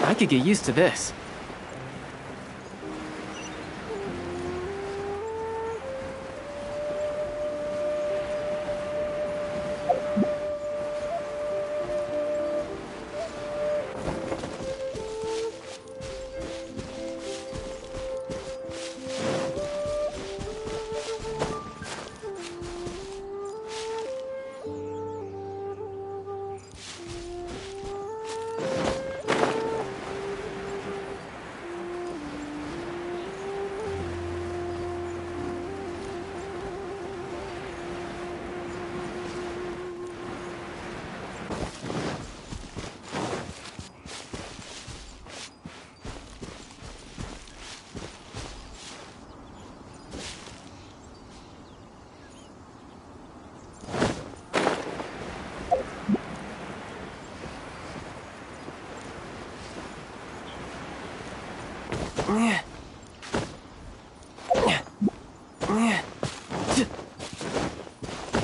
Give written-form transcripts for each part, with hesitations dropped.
I could get used to this.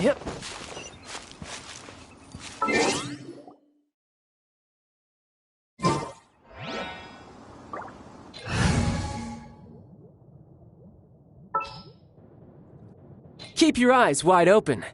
Yep. Keep your eyes wide open.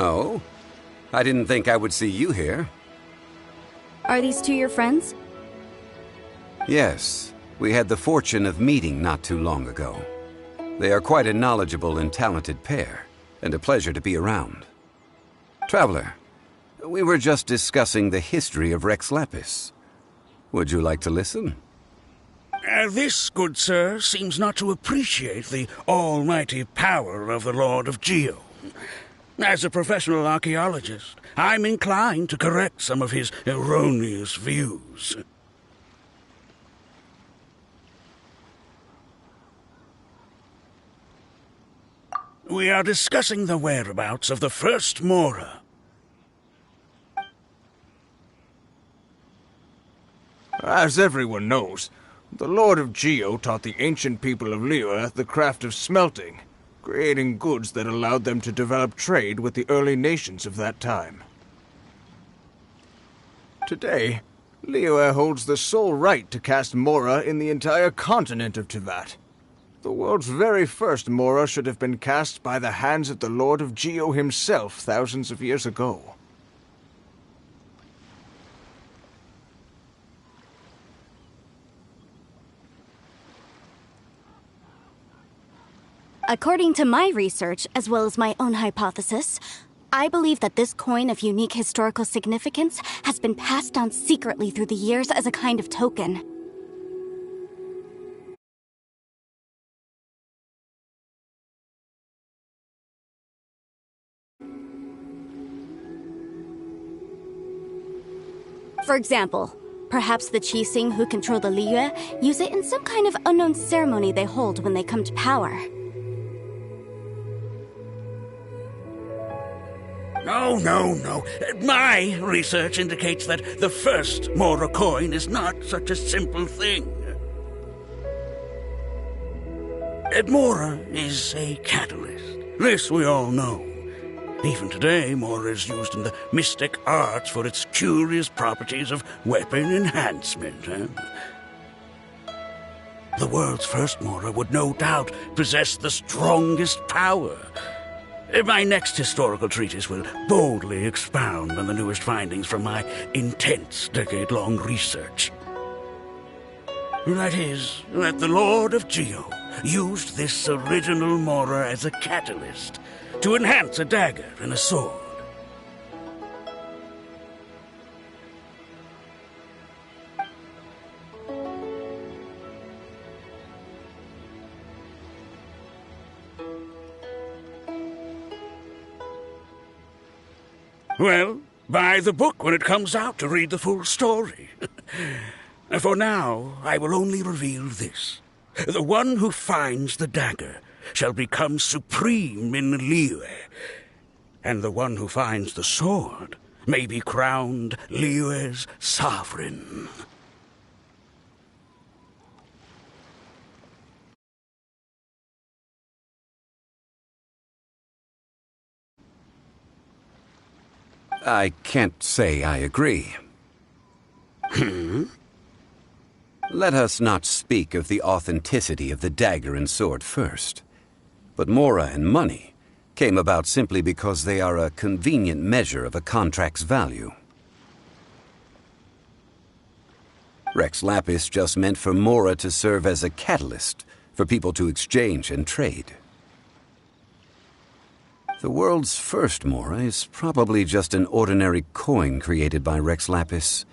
Oh? I didn't think I would see you here. Are these two your friends? Yes. We had the fortune of meeting not too long ago. They are quite a knowledgeable and talented pair, and a pleasure to be around. Traveler, we were just discussing the history of Rex Lapis. Would you like to listen? This, good sir, seems not to appreciate the almighty power of the Lord of Geo. As a professional archaeologist, I'm inclined to correct some of his erroneous views. We are discussing the whereabouts of the first Mora. As everyone knows, The Lord of Geo taught the ancient people of Liyue the craft of smelting, creating goods that allowed them to develop trade with the early nations of that time. Today, Liyue holds the sole right to cast Mora in the entire continent of Teyvat. The world's very first Mora should have been cast by the hands of the Lord of Geo himself thousands of years ago. According to my research, as well as my own hypothesis, I believe that this coin of unique historical significance has been passed down secretly through the years as a kind of token. For example, perhaps the Qixing who control the Liyue use it in some kind of unknown ceremony they hold when they come to power. No. My research indicates that the first Mora coin is not such a simple thing. Mora is a catalyst. This we all know. Even today, Mora is used in the mystic arts for its curious properties of weapon enhancement. The world's first Mora would no doubt possess the strongest power. My next historical treatise will boldly expound on the newest findings from my intense decade-long research. That is, that the Lord of Geo used this original Mora as a catalyst to enhance a dagger and a sword. Well, buy the book when it comes out to read the full story. For now, I will only reveal this. The one who finds the dagger shall become supreme in Liyue, and the one who finds the sword may be crowned Liyue's sovereign. I can't say I agree. Let us not speak of the authenticity of the dagger and sword first. But Mora and money came about simply because they are a convenient measure of a contract's value. Rex Lapis just meant for Mora to serve as a catalyst for people to exchange and trade. The world's first Mora is probably just an ordinary coin created by Rex Lapis.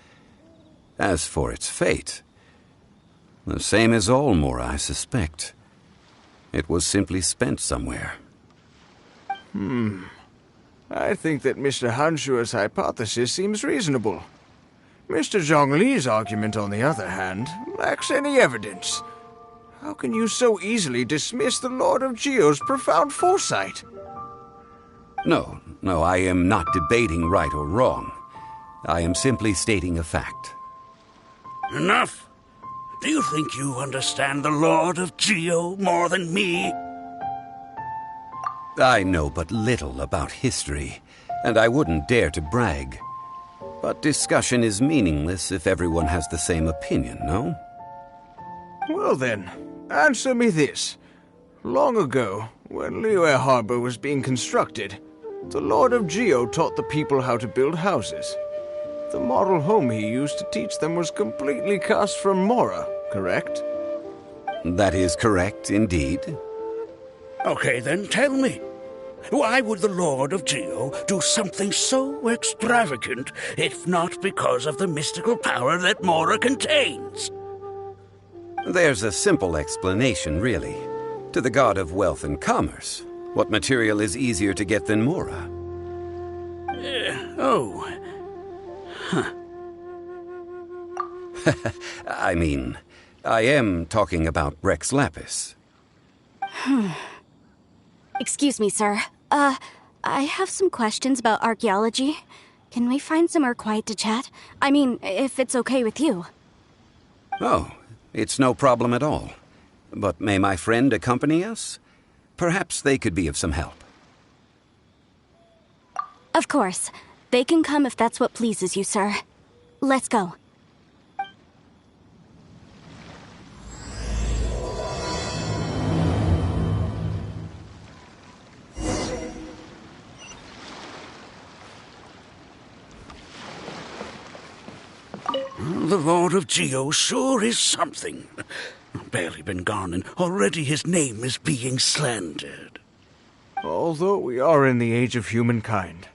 As for its fate, the same as all Mora, I suspect. It was simply spent somewhere. I think that Mr. Hanshua's hypothesis seems reasonable. Mr. Zhongli's argument, on the other hand, lacks any evidence. How can you so easily dismiss the Lord of Geo's profound foresight? No, I am not debating right or wrong. I am simply stating a fact. Enough! Do you think you understand the Lord of Geo more than me? I know but little about history, and I wouldn't dare to brag. But discussion is meaningless if everyone has the same opinion, no? Well then, answer me this. Long ago, when Liyue Harbor was being constructed, the Lord of Geo taught the people how to build houses. The model home he used to teach them was completely cast from Mora, correct? That is correct, indeed. Okay, then tell me. Why would the Lord of Geo do something so extravagant if not because of the mystical power that Mora contains? There's a simple explanation, really. To the god of wealth and commerce, what material is easier to get than Mora? I mean, I am talking about Rex Lapis. Excuse me, sir. I have some questions about archaeology. Can we find somewhere quiet to chat? I mean, if it's okay with you. Oh, It's no problem at all. But may my friend accompany us? Perhaps they could be of some help. Of course. They can come if that's what pleases you, sir. Let's go. The Lord of Geo sure is something. Barely been gone, and already his name is being slandered. Although we are in the age of humankind,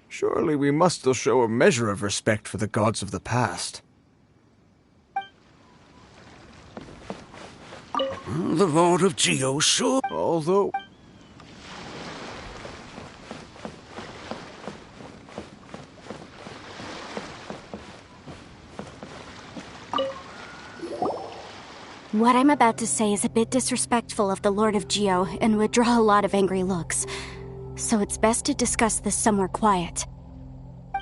surely we must still show a measure of respect for the gods of the past. The Lord of Geo sure... Although... What I'm about to say is a bit disrespectful of the Lord of Geo and would draw a lot of angry looks. So it's best to discuss this somewhere quiet.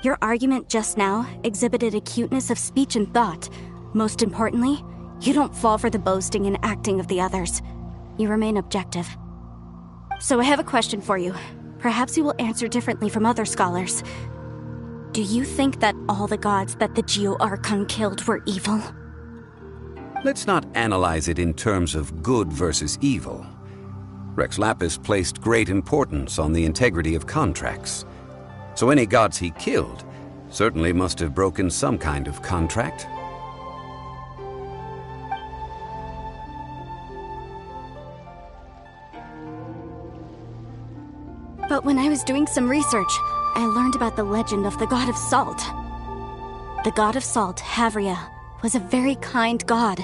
Your argument just now exhibited acuteness of speech and thought. Most importantly, you don't fall for the boasting and acting of the others. You remain objective. So I have a question for you. Perhaps you will answer differently from other scholars. Do you think that all the gods that the Geo Archon killed were evil? Let's not analyze it in terms of good versus evil. Rex Lapis placed great importance on the integrity of contracts. So any gods he killed certainly must have broken some kind of contract. But when I was doing some research, I learned about the legend of the god of salt. The god of salt, Havria, was a very kind god,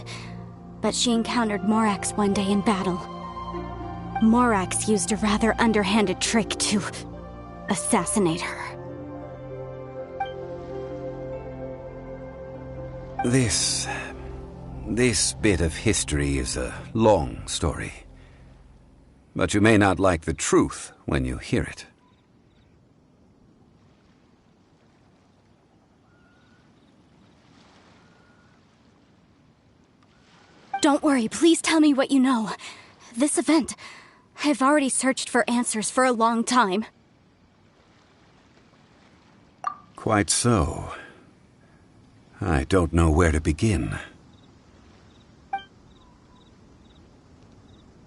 but she encountered Morax one day in battle. Morax used a rather underhanded trick to assassinate her. This bit of history is a long story. But you may not like the truth when you hear it. Don't worry, please tell me what you know. This event, I've already searched for answers for a long time. Quite so. I don't know where to begin.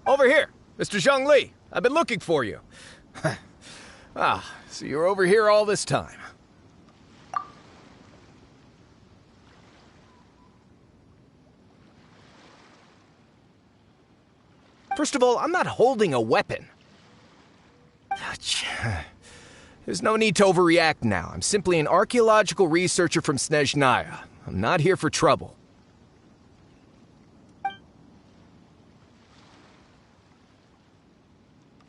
Over here, Mr. Zhongli. I've been looking for you. So you're over here all this time. First of all, I'm not holding a weapon. There's no need to overreact now. I'm simply an archaeological researcher from Snezhnaya. I'm not here for trouble.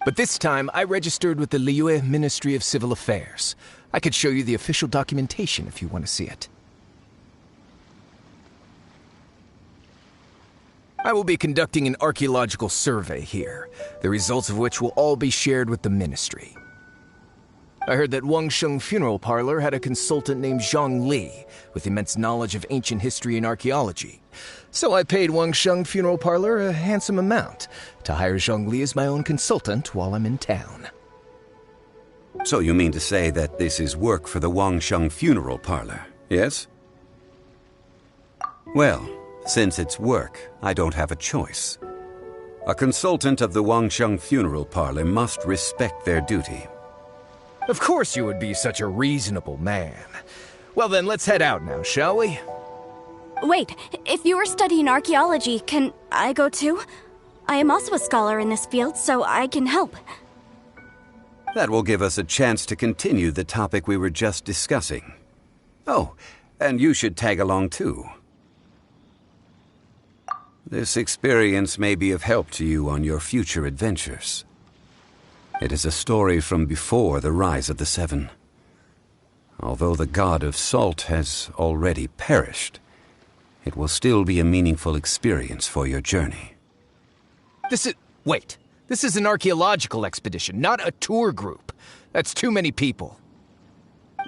But this time, I registered with the Liyue Ministry of Civil Affairs. I could show you the official documentation if you want to see it. I will be conducting an archaeological survey here, the results of which will all be shared with the ministry. I heard that Wangsheng Funeral Parlor had a consultant named Zhongli with immense knowledge of ancient history and archaeology. So I paid Wangsheng Funeral Parlor a handsome amount to hire Zhongli as my own consultant while I'm in town. So you mean to say that this is work for the Wangsheng Funeral Parlor, yes? Well, since it's work, I don't have a choice. A consultant of the Wangsheng Funeral Parlor must respect their duty. Of course you would be such a reasonable man. Well then, let's head out now, shall we? Wait, if you are studying archaeology, can I go too? I am also a scholar in this field, so I can help. That will give us a chance to continue the topic we were just discussing. Oh, and you should tag along too. This experience may be of help to you on your future adventures. It is a story from before the rise of the Seven. Although the god of salt has already perished, it will still be a meaningful experience for your journey. Wait. This is an archaeological expedition, not a tour group. That's too many people.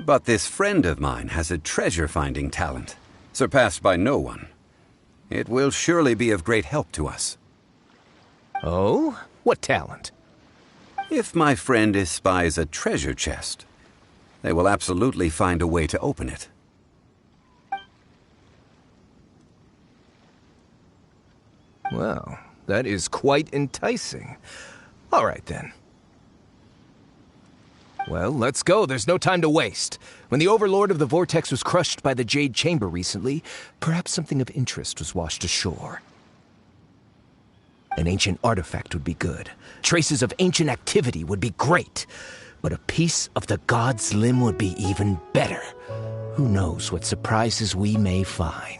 But this friend of mine has a treasure-finding talent, surpassed by no one. It will surely be of great help to us. Oh? What talent? If my friend espies a treasure chest, they will absolutely find a way to open it. Well, that is quite enticing. All right, then. Well, let's go. There's no time to waste. When the Overlord of the Vortex was crushed by the Jade Chamber recently, perhaps something of interest was washed ashore. An ancient artifact would be good. Traces of ancient activity would be great. But a piece of the God's Limb would be even better. Who knows what surprises we may find.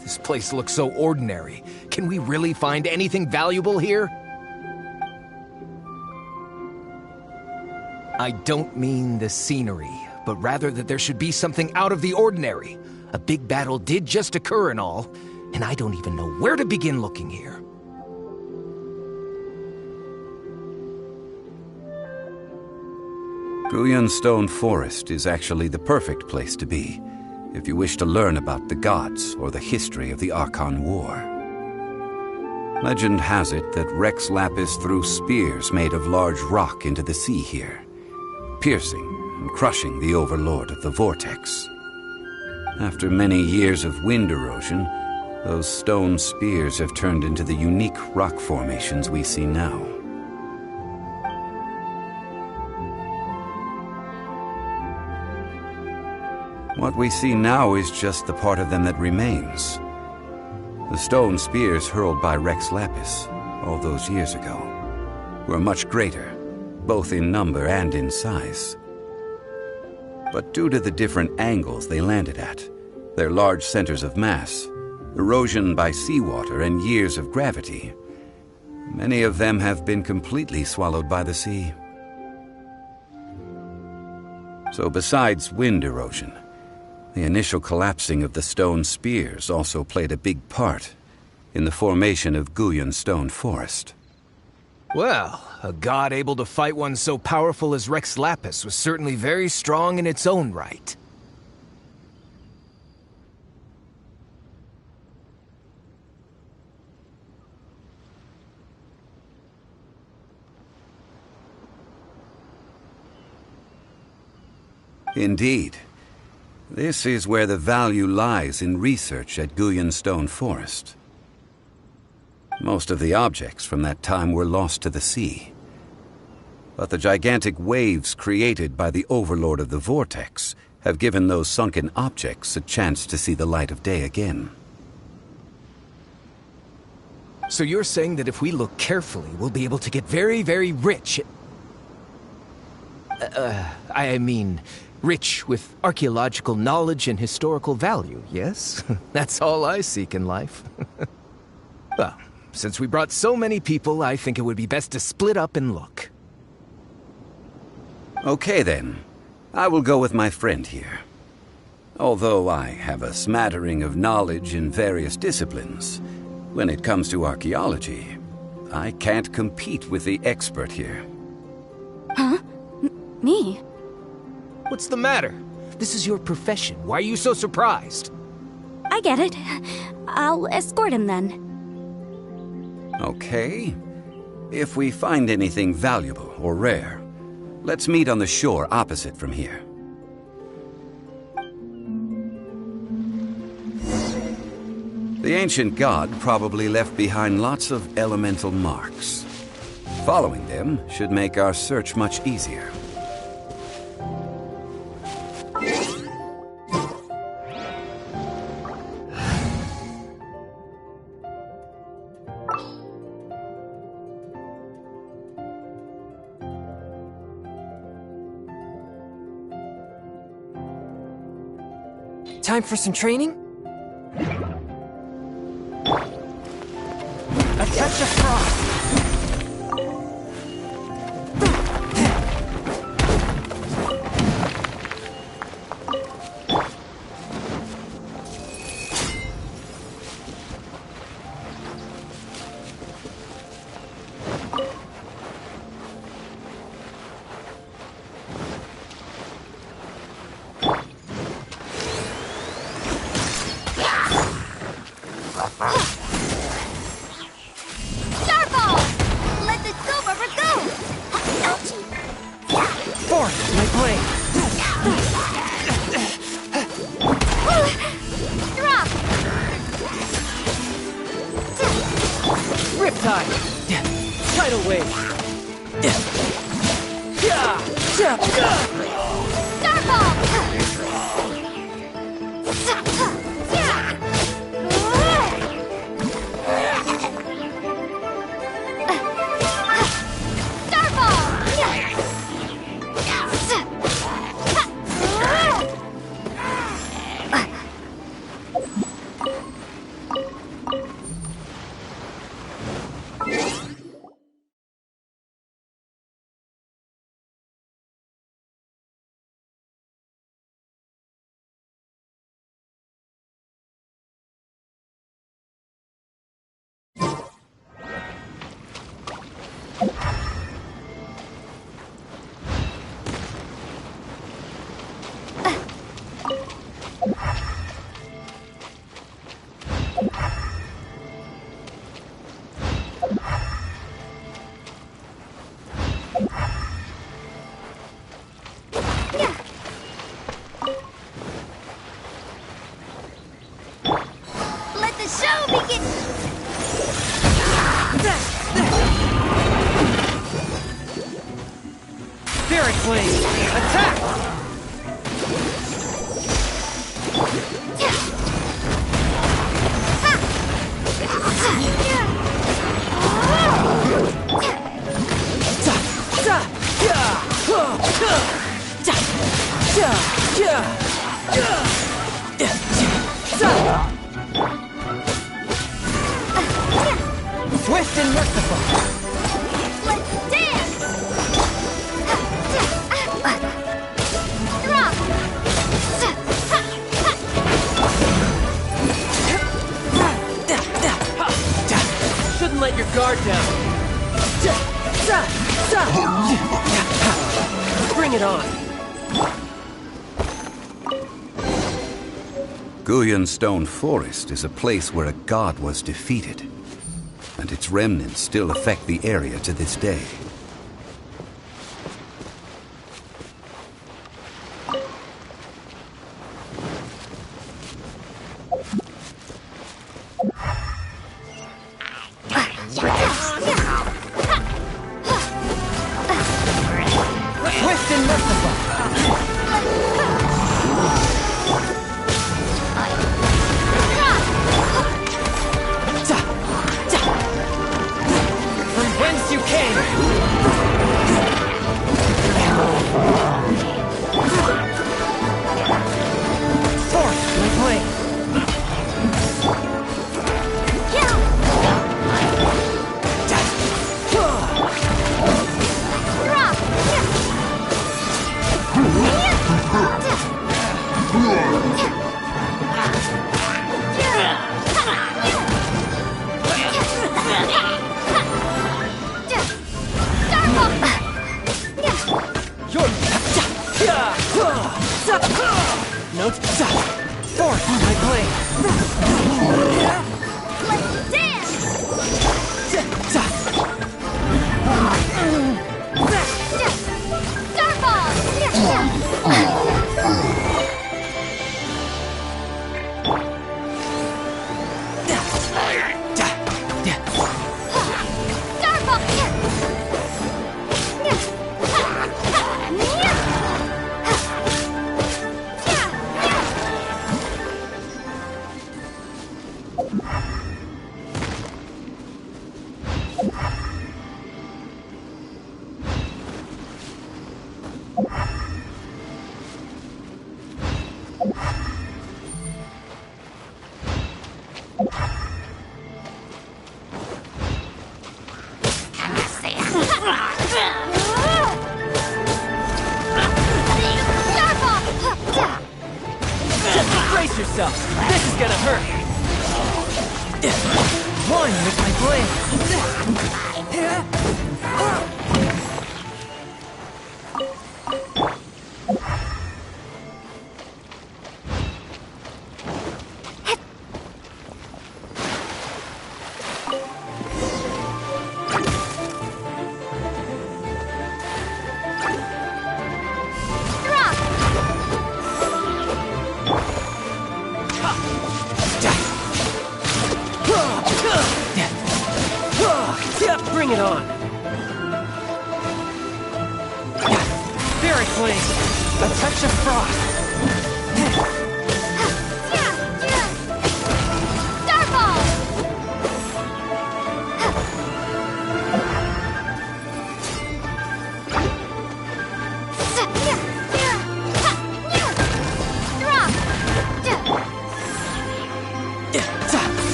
This place looks so ordinary. Can we really find anything valuable here? I don't mean the scenery, but rather that there should be something out of the ordinary. A big battle did just occur and all, and I don't even know where to begin looking here. Guyan Stone Forest is actually the perfect place to be, if you wish to learn about the gods or the history of the Archon War. Legend has it that Rex Lapis threw spears made of large rock into the sea here, piercing and crushing the Overlord of the Vortex. After many years of wind erosion, those stone spears have turned into the unique rock formations we see now. What we see now is just the part of them that remains. The stone spears hurled by Rex Lapis all those years ago were much greater, both in number and in size. But due to the different angles they landed at, their large centers of mass, erosion by seawater, and years of gravity, many of them have been completely swallowed by the sea. So besides wind erosion, the initial collapsing of the stone spears also played a big part in the formation of Guyan Stone Forest. Well, a god able to fight one so powerful as Rex Lapis was certainly very strong in its own right. Indeed. This is where the value lies in research at Guyan Stone Forest. Most of the objects from that time were lost to the sea. But the gigantic waves created by the Overlord of the Vortex have given those sunken objects a chance to see the light of day again. So you're saying that if we look carefully, we'll be able to get very, very rich. I mean, rich with archaeological knowledge and historical value, yes? That's all I seek in life. Well, since we brought so many people, I think it would be best to split up and look. Okay then, I will go with my friend here. Although I have a smattering of knowledge in various disciplines, when it comes to archaeology, I can't compete with the expert here. Huh? Me? What's the matter? This is your profession. Why are you so surprised? I get it. I'll escort him then. Okay. If we find anything valuable or rare, let's meet on the shore opposite from here. The ancient god probably left behind lots of elemental marks. Following them should make our search much easier. Time for some training? A touch of frost! Tidal wave. Swift and merciful. Let's dance! Drop! Shouldn't let your guard down. Bring it on. Guyan Stone Forest is a place where a god was defeated, and its remnants still affect the area to this day. Swift and merciful. From whence you came. Forth, my blade. Note, forth, my blade. Let's dance! yourself! This is gonna hurt! One with my blade! Bring it on! Very clean! A touch of frost! Starfall!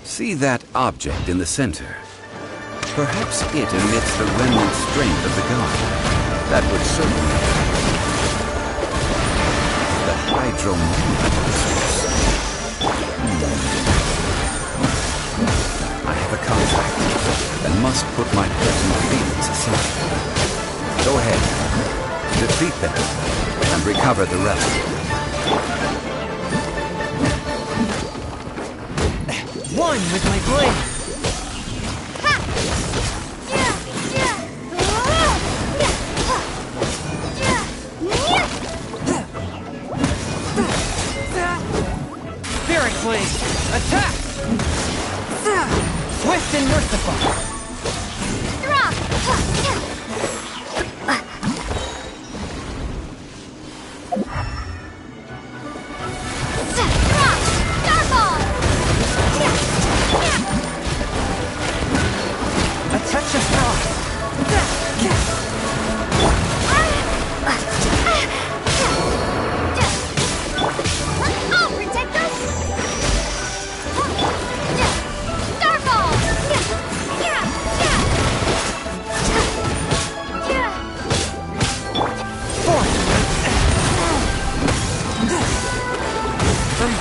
See that object in the center? Perhaps it emits the remnant strength of the god. That would certainly the hydromolecules. I have a contract and must put my personal feelings aside. Go ahead, defeat them, and recover the relic. One with my blade! Very clean! Attack! Swift and merciful!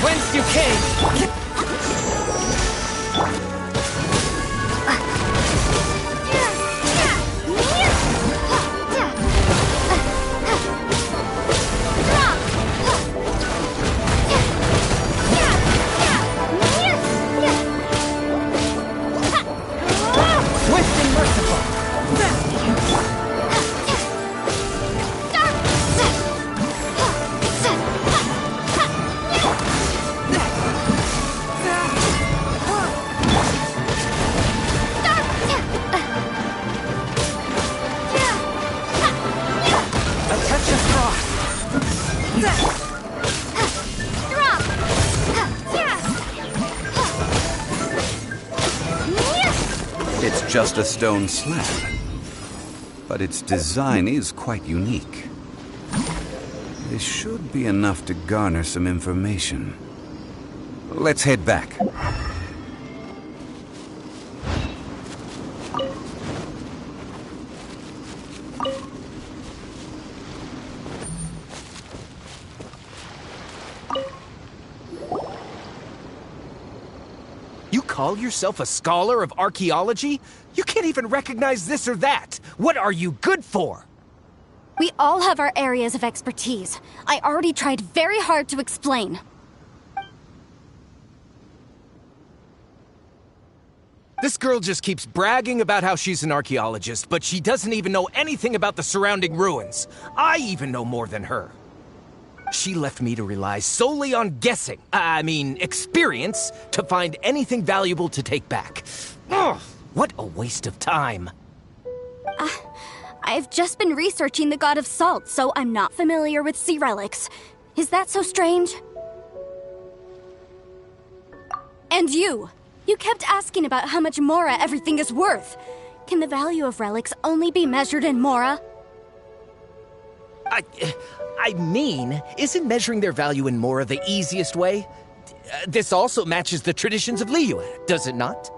Whence you came! Swift and merciful! It's just a stone slab, but its design is quite unique. This should be enough to garner some information. Let's head back. You call yourself a scholar of archaeology? You can't even recognize this or that! What are you good for? We all have our areas of expertise. I already tried very hard to explain. This girl just keeps bragging about how she's an archaeologist, but she doesn't even know anything about the surrounding ruins. I even know more than her. She left me to rely solely on guessing, experience, to find anything valuable to take back. Ugh, what a waste of time. I've just been researching the god of salt, so I'm not familiar with sea relics. Is that so strange? And you! You kept asking about how much Mora everything is worth. Can the value of relics only be measured in Mora? I mean, isn't measuring their value in Mora the easiest way? This also matches the traditions of Liyue, does it not?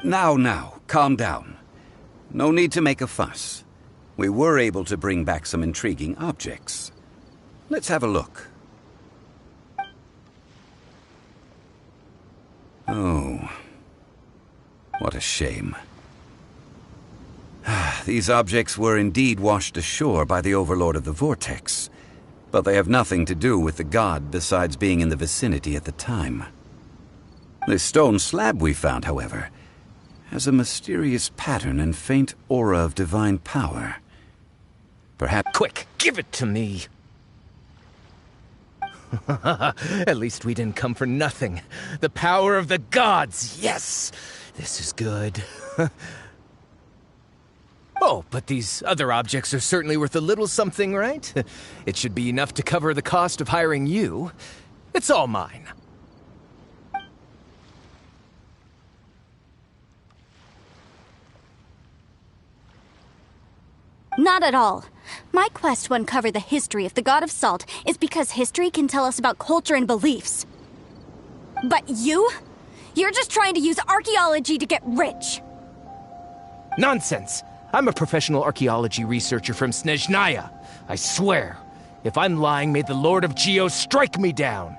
Now, calm down. No need to make a fuss. We were able to bring back some intriguing objects. Let's have a look. Oh, what a shame. These objects were indeed washed ashore by the Overlord of the Vortex, but they have nothing to do with the god besides being in the vicinity at the time. This stone slab we found, however, has a mysterious pattern and faint aura of divine power. Perhaps— Quick, give it to me! At least we didn't come for nothing. The power of the gods, yes! This is good. Oh, but these other objects are certainly worth a little something, right? It should be enough to cover the cost of hiring you. It's all mine. Not at all. My quest to uncover the history of the God of Salt is because history can tell us about culture and beliefs. But you? You're just trying to use archaeology to get rich. Nonsense! I'm a professional archaeology researcher from Snezhnaya. I swear, if I'm lying, may the Lord of Geo strike me down!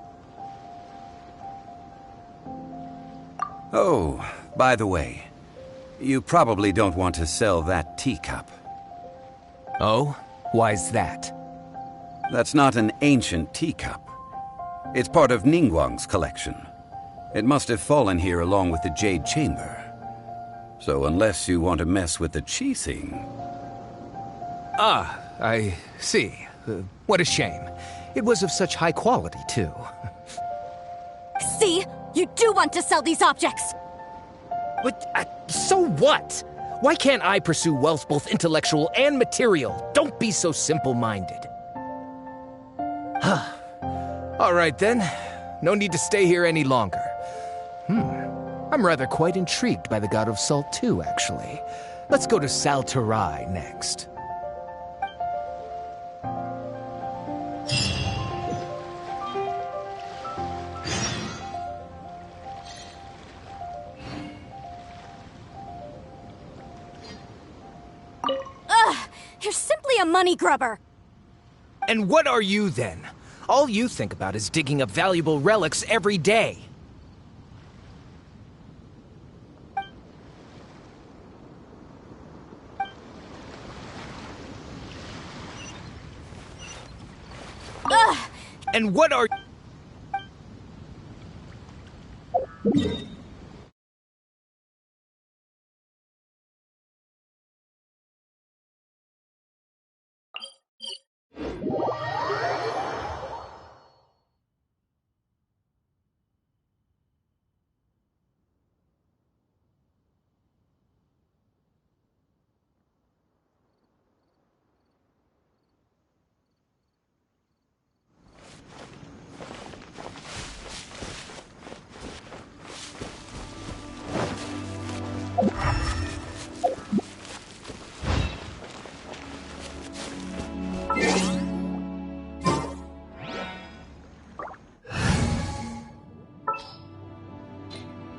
Oh, by the way, you probably don't want to sell that teacup. Oh? Why's that? That's not an ancient teacup. It's part of Ningguang's collection. It must have fallen here along with the Jade Chamber. So unless you want to mess with the Qixing... Ah, I see. What a shame. It was of such high quality, too. See? You do want to sell these objects! But, so what? Why can't I pursue wealth both intellectual and material? Don't be so simple-minded. All right, then. No need to stay here any longer. I'm rather quite intrigued by the God of Salt, too, actually. Let's go to Salterai next. You're simply a money grubber! And what are you, then? All you think about is digging up valuable relics every day. And what are...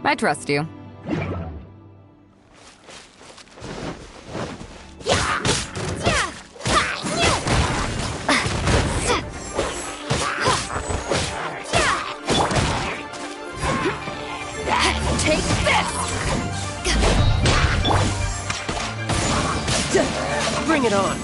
I trust you. Take this! Bring it on!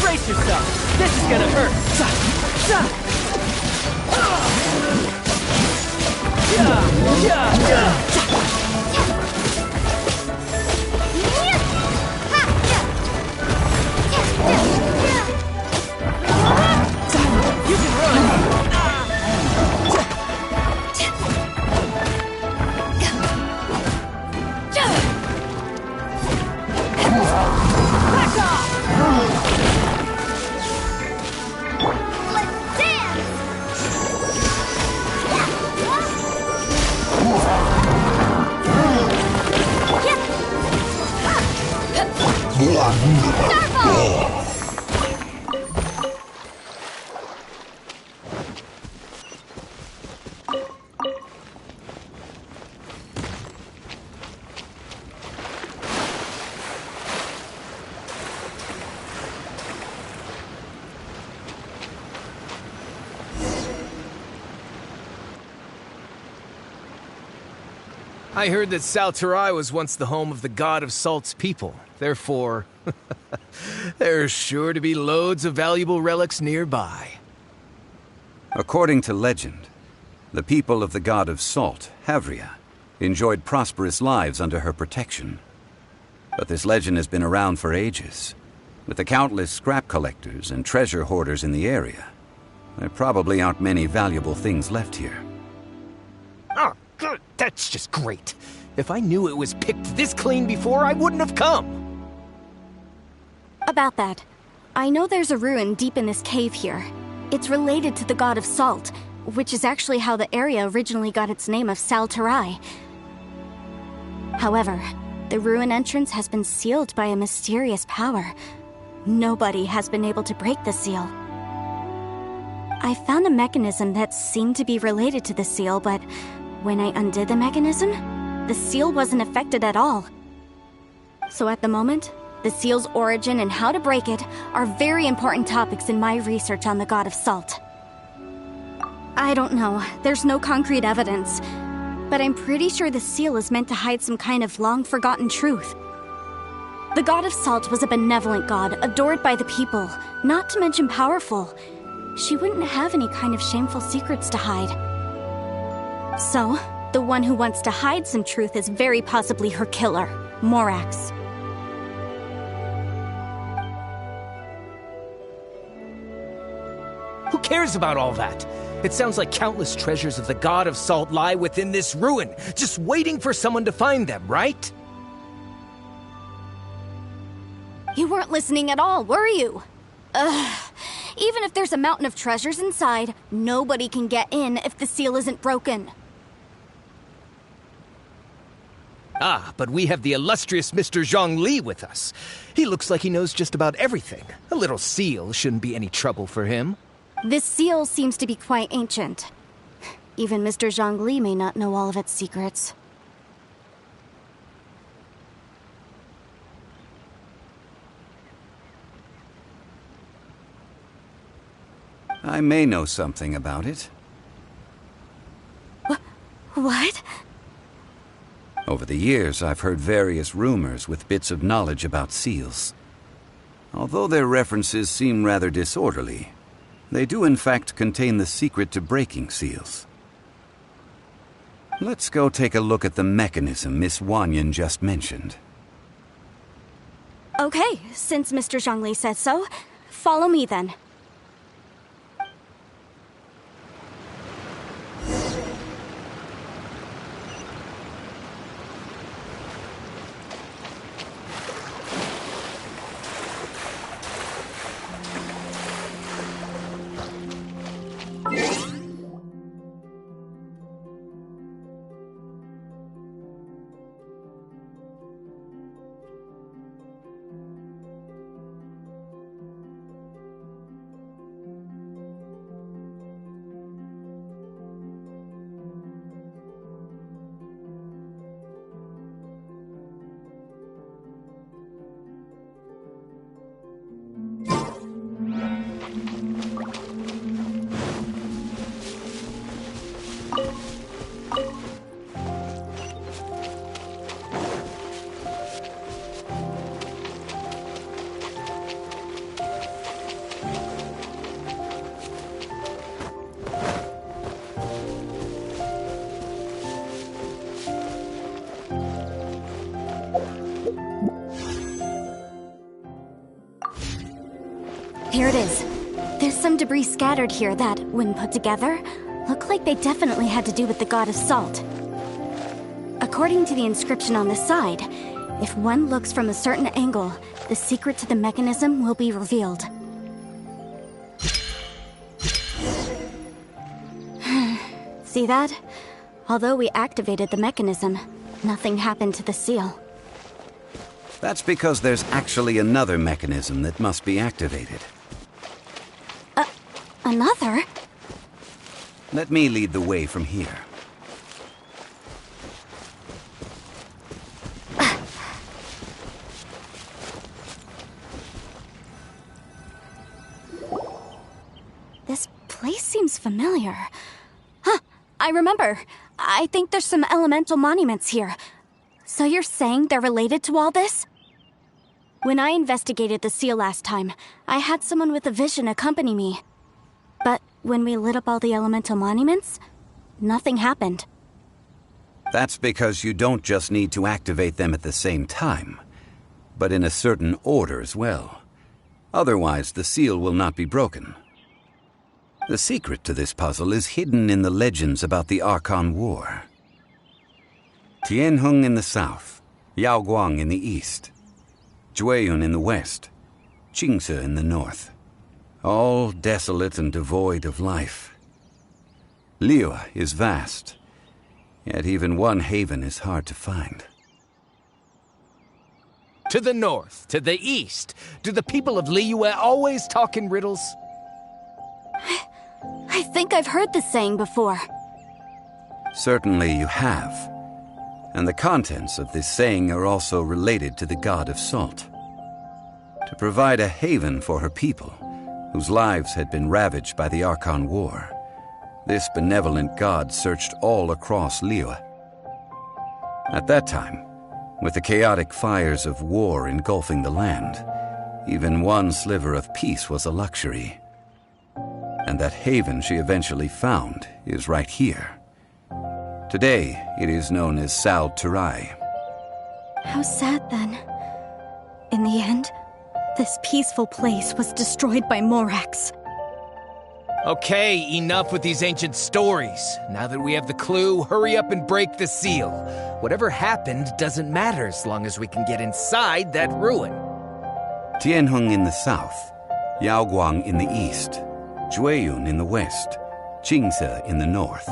Brace yourself! This is gonna hurt! You can run! Back off! Let's dance! Starfall! I heard that Salterai was once the home of the God of Salt's people. Therefore, there's sure to be loads of valuable relics nearby. According to legend, the people of the God of Salt, Havria, enjoyed prosperous lives under her protection. But this legend has been around for ages. With the countless scrap collectors and treasure hoarders in the area, there probably aren't many valuable things left here. Oh, good. That's just great. If I knew it was picked this clean before, I wouldn't have come. About that, I know there's a ruin deep in this cave here. It's related to the god of salt, which is actually how the area originally got its name of Sal Tarai. However, the ruin entrance has been sealed by a mysterious power. Nobody has been able to break the seal. I found a mechanism that seemed to be related to the seal, but when I undid the mechanism, the seal wasn't affected at all. So at the moment, the seal's origin and how to break it are very important topics in my research on the god of salt. I don't know, there's no concrete evidence, but I'm pretty sure the seal is meant to hide some kind of long-forgotten truth. The god of salt was a benevolent god, adored by the people, not to mention powerful. She wouldn't have any kind of shameful secrets to hide. So, the one who wants to hide some truth is very possibly her killer, Morax. Who cares about all that? It sounds like countless treasures of the god of salt lie within this ruin, just waiting for someone to find them, right? You weren't listening at all, were you? Ugh. Even if there's a mountain of treasures inside, nobody can get in if the seal isn't broken. Ah, but we have the illustrious Mr. Zhongli with us. He looks like he knows just about everything. A little seal shouldn't be any trouble for him. This seal seems to be quite ancient. Even Mr. Zhongli may not know all of its secrets. I may know something about it. What? Over the years, I've heard various rumors with bits of knowledge about seals. Although their references seem rather disorderly, they do in fact contain the secret to breaking seals. Let's go take a look at the mechanism Miss Wanyan just mentioned. Okay, since Mr. Zhongli says so, follow me then. Here it is. There's some debris scattered here that, when put together, look like they definitely had to do with the god of salt. According to the inscription on the side, if one looks from a certain angle, the secret to the mechanism will be revealed. See that? Although we activated the mechanism, nothing happened to the seal. That's because there's actually another mechanism that must be activated. Another? Let me lead the way from here. This place seems familiar. Huh, I remember. I think there's some elemental monuments here. So you're saying they're related to all this? When I investigated the seal last time, I had someone with a vision accompany me. But when we lit up all the elemental monuments, nothing happened. That's because you don't just need to activate them at the same time, but in a certain order as well. Otherwise, the seal will not be broken. The secret to this puzzle is hidden in the legends about the Archon War. Tianheng in the south, Yaoguang in the east, Jueyun in the west, Qingce in the north. All desolate and devoid of life. Liyue is vast, yet even one haven is hard to find. To the north, to the east. Do the people of Liyue always talk in riddles? I think I've heard this saying before. Certainly you have. And the contents of this saying are also related to the god of salt. To provide a haven for her people, whose lives had been ravaged by the Archon War, this benevolent god searched all across Liyue. At that time, with the chaotic fires of war engulfing the land, even one sliver of peace was a luxury. And that haven she eventually found is right here. Today, it is known as Sal Turai. How sad then. In the end, this peaceful place was destroyed by Morax. Okay, enough with these ancient stories. Now that we have the clue, hurry up and break the seal. Whatever happened doesn't matter as long as we can get inside that ruin. Tianheng in the south, Yaoguang in the east, Jueyun in the west, Qingce in the north.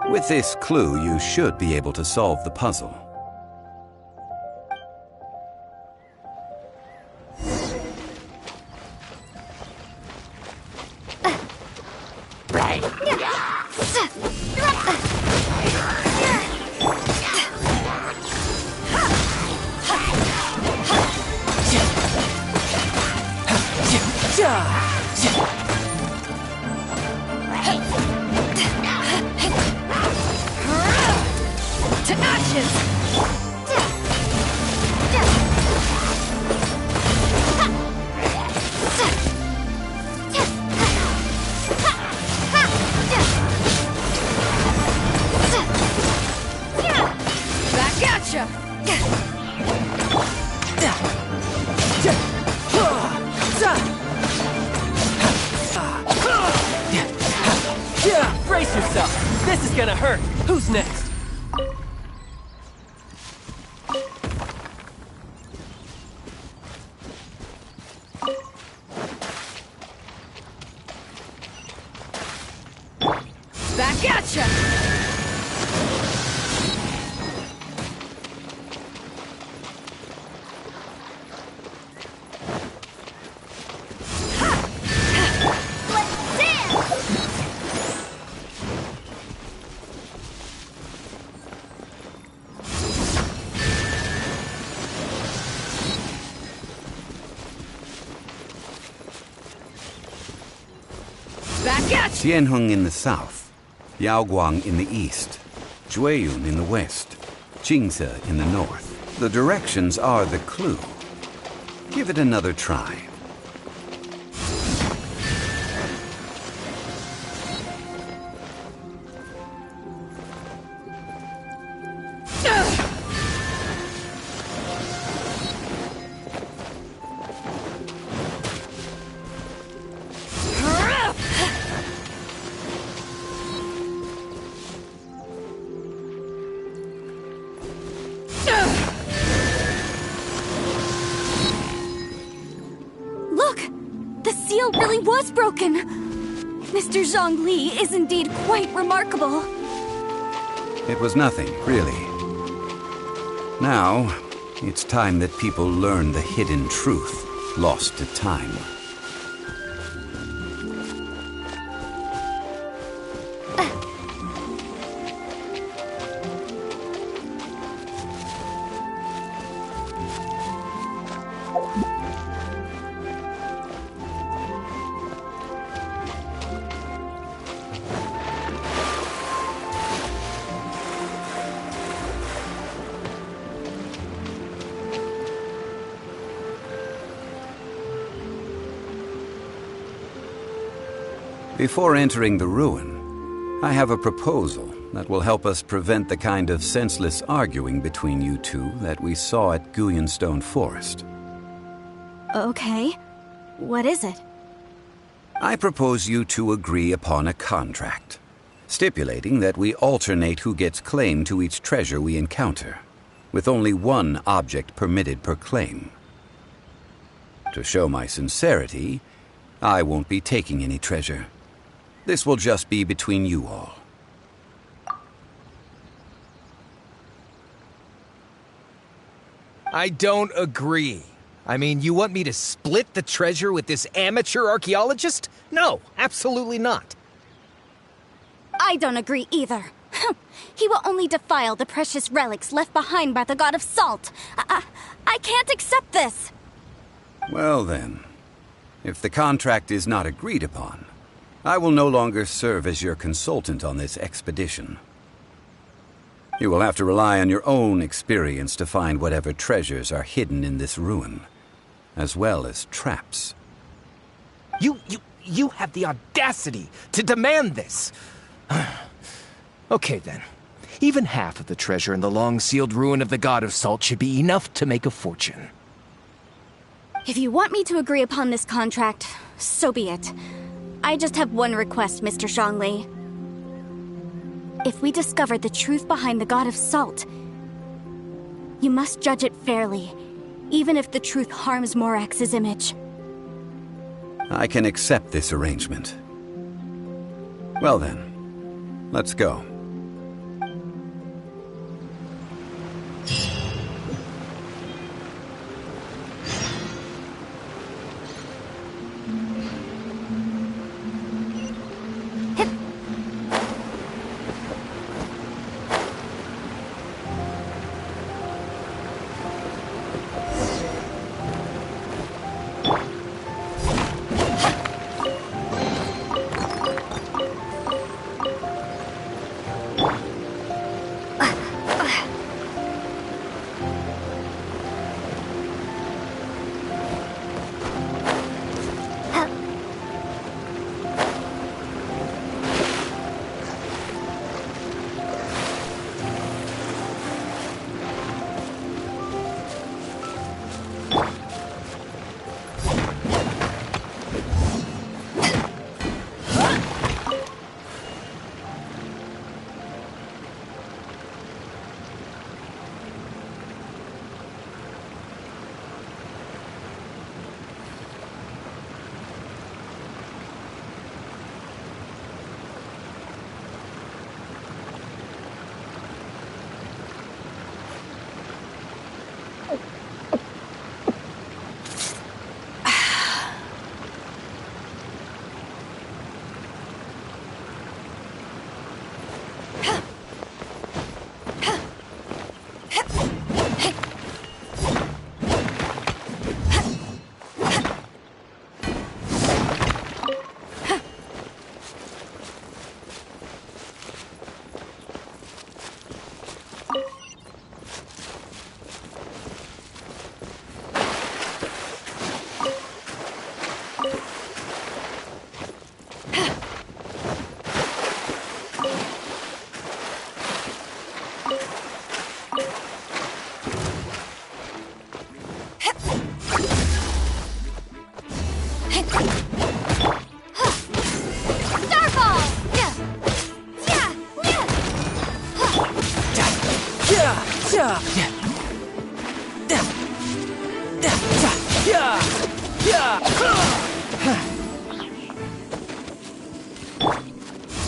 With this clue, you should be able to solve the puzzle. To ashes! Back at ya! Brace yourself! This is gonna hurt! Who's next? Back at ya! Let's dance! Back at ya! Tianheng in the south, Yaoguang in the east, Jueyun in the west, Qingce in the north. The directions are the clue. Give it another try. Look! The seal really was broken! Mr. Zhongli is indeed quite remarkable. It was nothing, really. Now, it's time that people learn the hidden truth lost to time. Before entering the ruin, I have a proposal that will help us prevent the kind of senseless arguing between you two that we saw at Guyonstone Forest. Okay. What is it? I propose you two agree upon a contract, stipulating that we alternate who gets claim to each treasure we encounter, with only one object permitted per claim. To show my sincerity, I won't be taking any treasure. This will just be between you all. I don't agree. I mean, you want me to split the treasure with this amateur archaeologist? No, absolutely not. I don't agree either. He will only defile the precious relics left behind by the god of salt. I can't accept this. Well then, if the contract is not agreed upon, I will no longer serve as your consultant on this expedition. You will have to rely on your own experience to find whatever treasures are hidden in this ruin, as well as traps. You have the audacity to demand this! Okay then. Even half of the treasure in the long-sealed ruin of the God of Salt should be enough to make a fortune. If you want me to agree upon this contract, so be it. I just have one request, Mr. Zhongli. If we discover the truth behind the God of Salt, you must judge it fairly, even if the truth harms Morax's image. I can accept this arrangement. Well then, let's go.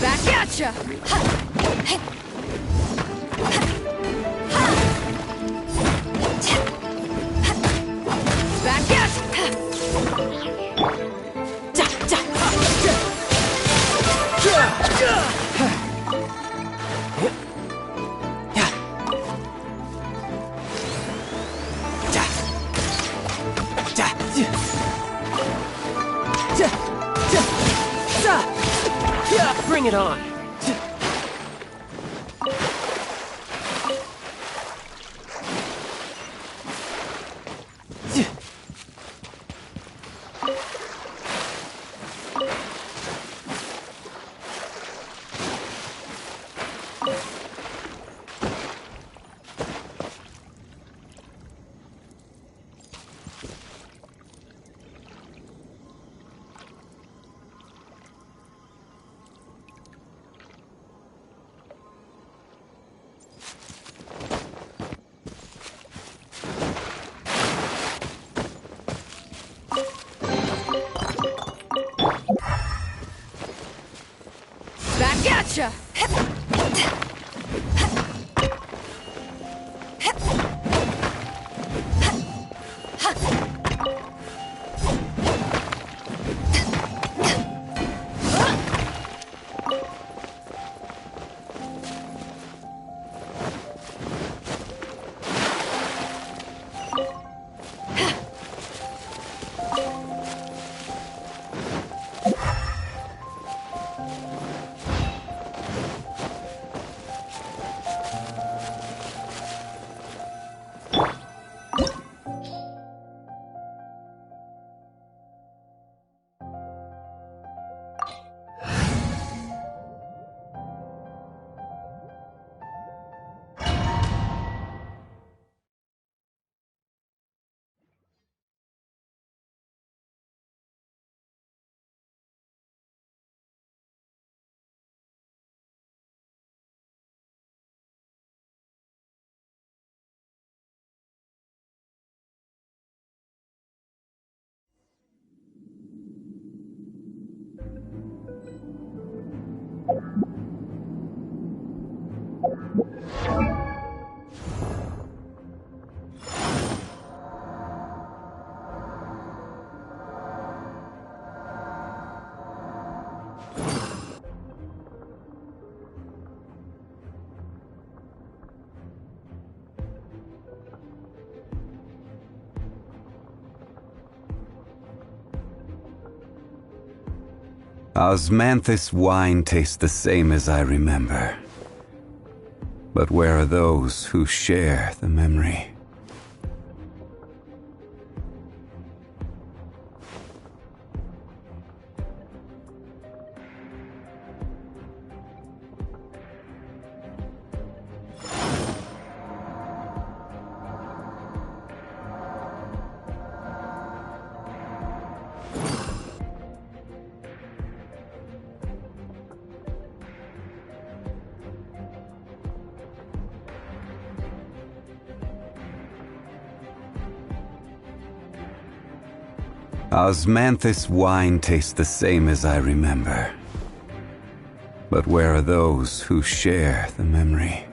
Back at ya! Back at Bring it on! Gotcha! Osmanthus wine tastes the same as I remember. But where are those who share the memory? Osmanthus wine tastes the same as I remember. But where are those who share the memory?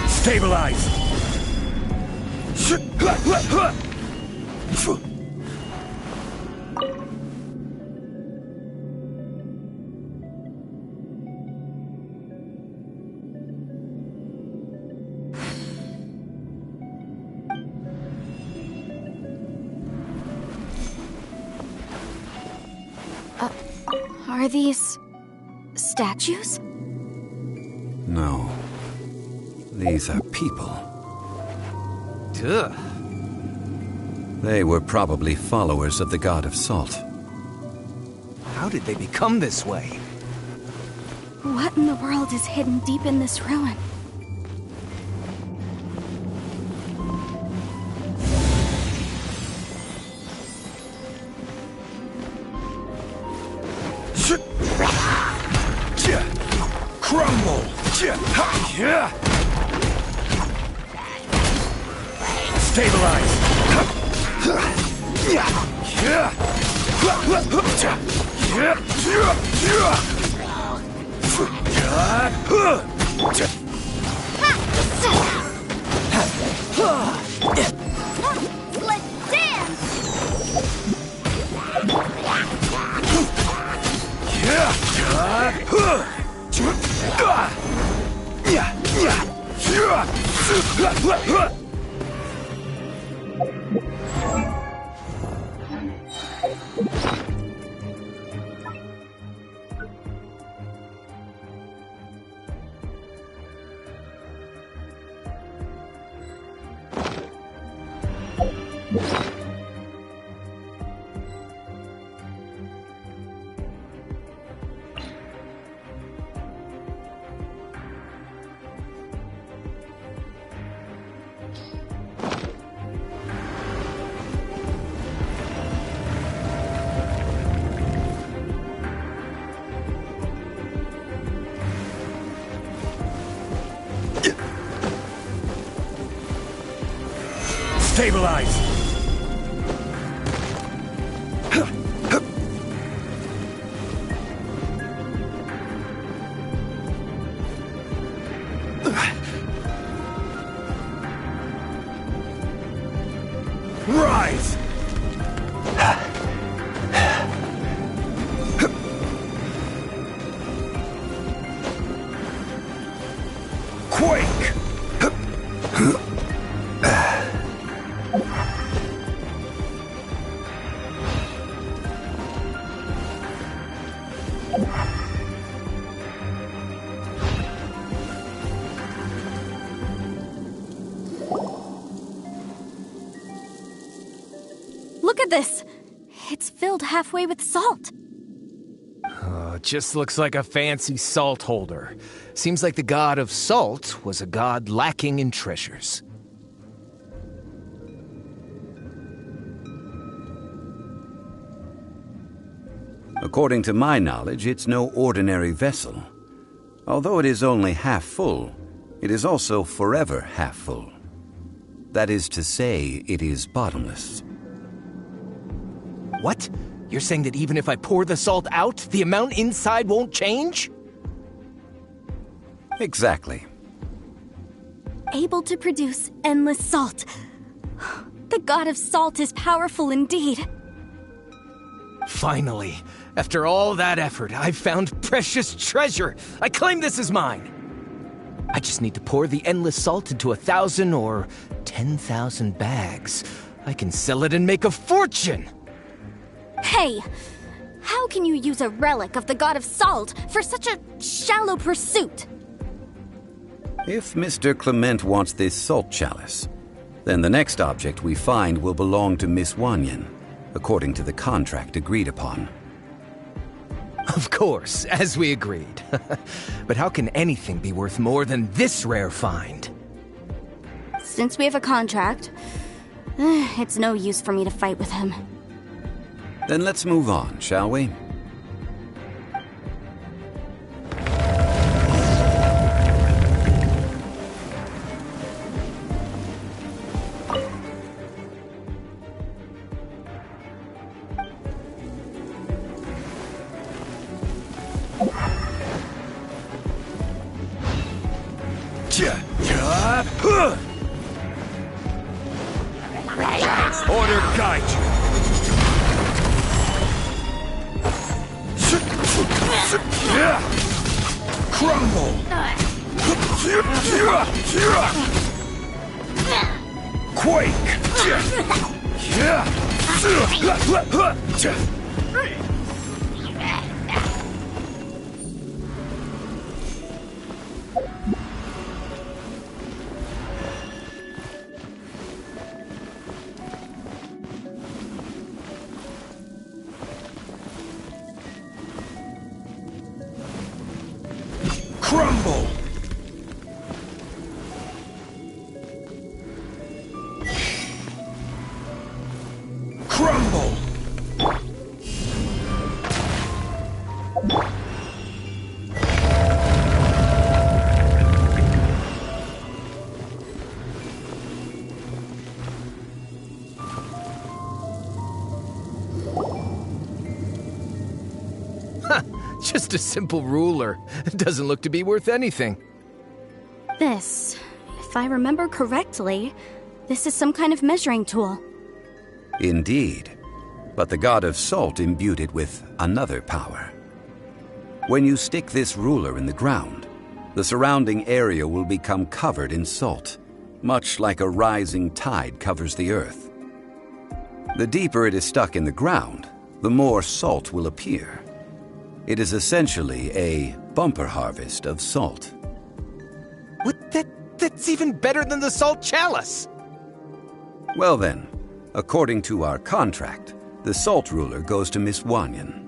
Stabilize! Are these statues? No. These are people. Duh. They were probably followers of the god of salt. How did they become this way? What in the world is hidden deep in this ruin? Crumble! Stabilize! Let's dance! Stabilize! Rise! Quake! Look at this! It's filled halfway with salt. Just looks like a fancy salt holder. Seems like the god of salt was a god lacking in treasures. According to my knowledge, it's no ordinary vessel. Although it is only half full, it is also forever half full. That is to say, it is bottomless. What? You're saying that even if I pour the salt out, the amount inside won't change? Exactly. Able to produce endless salt. The god of salt is powerful indeed. Finally, after all that effort, I've found precious treasure. I claim this as mine. I just need to pour the endless salt into 1,000 or 10,000 bags. I can sell it and make a fortune! Hey! How can you use a relic of the god of salt for such a shallow pursuit? If Mr. Clement wants this salt chalice, then the next object we find will belong to Miss Wanyan, according to the contract agreed upon. Of course, as we agreed. But how can anything be worth more than this rare find? Since we have a contract, it's no use for me to fight with him. Then let's move on, shall we? Order guide you. Crumble! Quake! Crumble! Crumble! Just a simple ruler. It doesn't look to be worth anything. This, if I remember correctly, this is some kind of measuring tool. Indeed. But the god of salt imbued it with another power. When you stick this ruler in the ground, the surrounding area will become covered in salt, much like a rising tide covers the earth. The deeper it is stuck in the ground, the more salt will appear. It is essentially a bumper harvest of salt. What? That's even better than the salt chalice! Well then, According to our contract, the Salt Ruler goes to Miss Wanyan.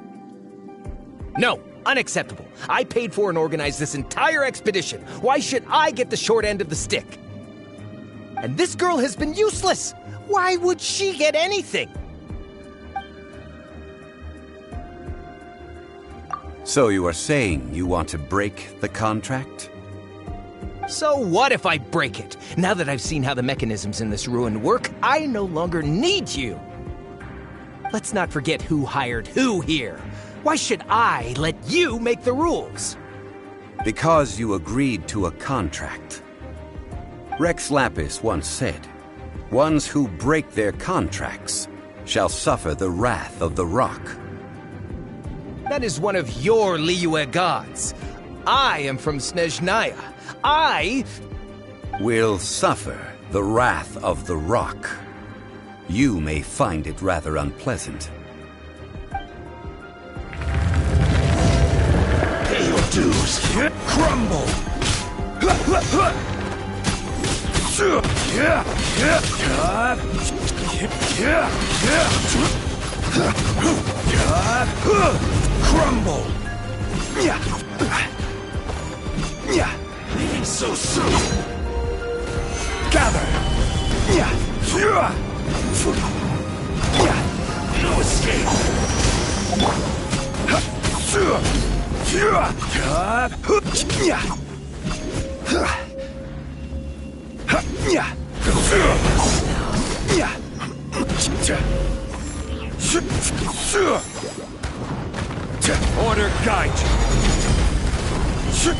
No, unacceptable. I paid for and organized this entire expedition. Why should I get the short end of the stick? And this girl has been useless. Why would she get anything? So you are saying you want to break the contract? So what if I break it? Now that I've seen how the mechanisms in this ruin work, I no longer need you. Let's not forget who hired who here. Why should I let you make the rules? Because you agreed to a contract. Rex Lapis once said, "Ones who break their contracts shall suffer the wrath of the rock." That is one of your Liyue gods. I am from Snezhnaya. I will suffer the wrath of the rock. You may find it rather unpleasant. Pay your dues. Crumble. Crumble. Leaving so soon. Gather. No escape. Order guide you.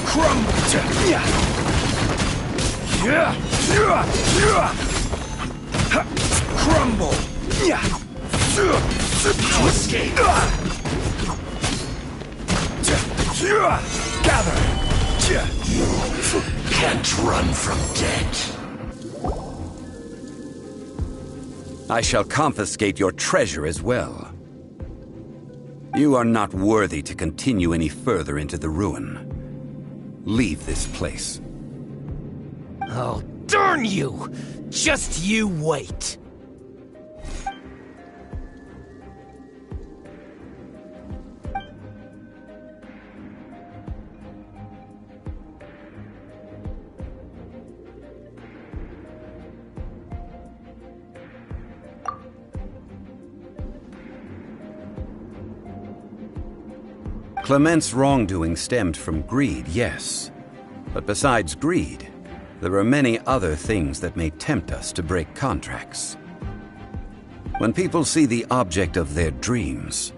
Crumble. Crumble. No escape. Gather. You can't run from death. I shall confiscate your treasure as well. You are not worthy to continue any further into the ruin. Leave this place. Oh, darn you! Just you wait. Clement's wrongdoing stemmed from greed, yes. But besides greed, there are many other things that may tempt us to break contracts. When people see the object of their dreams,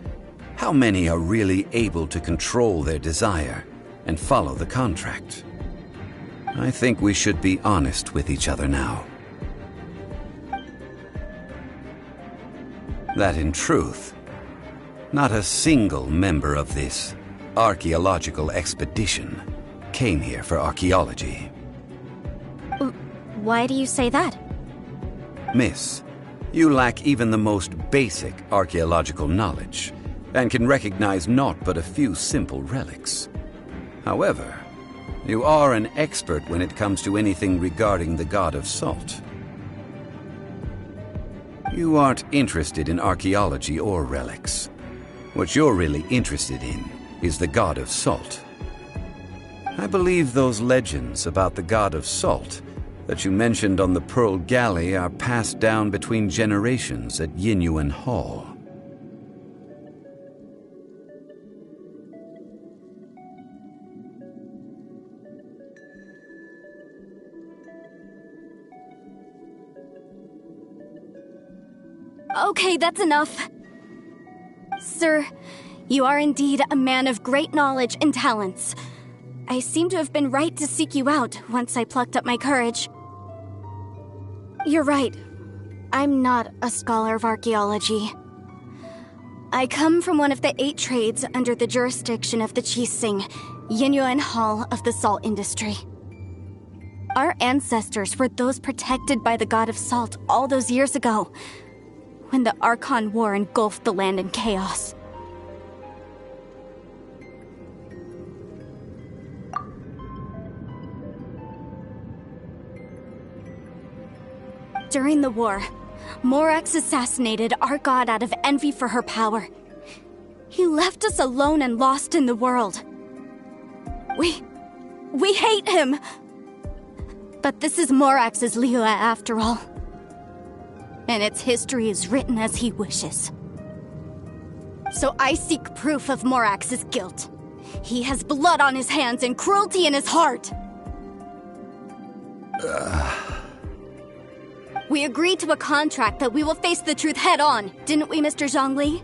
how many are really able to control their desire and follow the contract? I think we should be honest with each other now. That in truth, not a single member of this archaeological expedition came here for archaeology. Why do you say that? Miss, you lack even the most basic archaeological knowledge, and can recognize naught but a few simple relics. However, you are an expert when it comes to anything regarding the god of salt. You aren't interested in archaeology or relics. What you're really interested in is the god of salt. I believe those legends about the god of salt that you mentioned on the Pearl Galley are passed down between generations at Yinyuan Hall. Okay, that's enough. Sir, you are indeed a man of great knowledge and talents. I seem to have been right to seek you out once I plucked up my courage. You're right. I'm not a scholar of archaeology. I come from one of the 8 trades under the jurisdiction of the Qixing, Yinyuan Hall of the salt industry. Our ancestors were those protected by the god of salt all those years ago, when the Archon War engulfed the land in chaos. During the war, Morax assassinated our god out of envy for her power. He left us alone and lost in the world. We hate him! But this is Morax's Liyue after all. And its history is written as he wishes. So I seek proof of Morax's guilt. He has blood on his hands and cruelty in his heart. We agreed to a contract that we will face the truth head on, didn't we, Mr. Zhongli?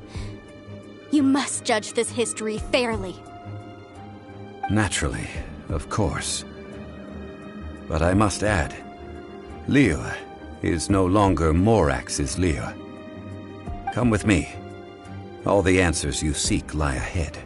You must judge this history fairly. Naturally, of course. But I must add, Liyue is no longer Morax's Liyue. Come with me. All the answers you seek lie ahead.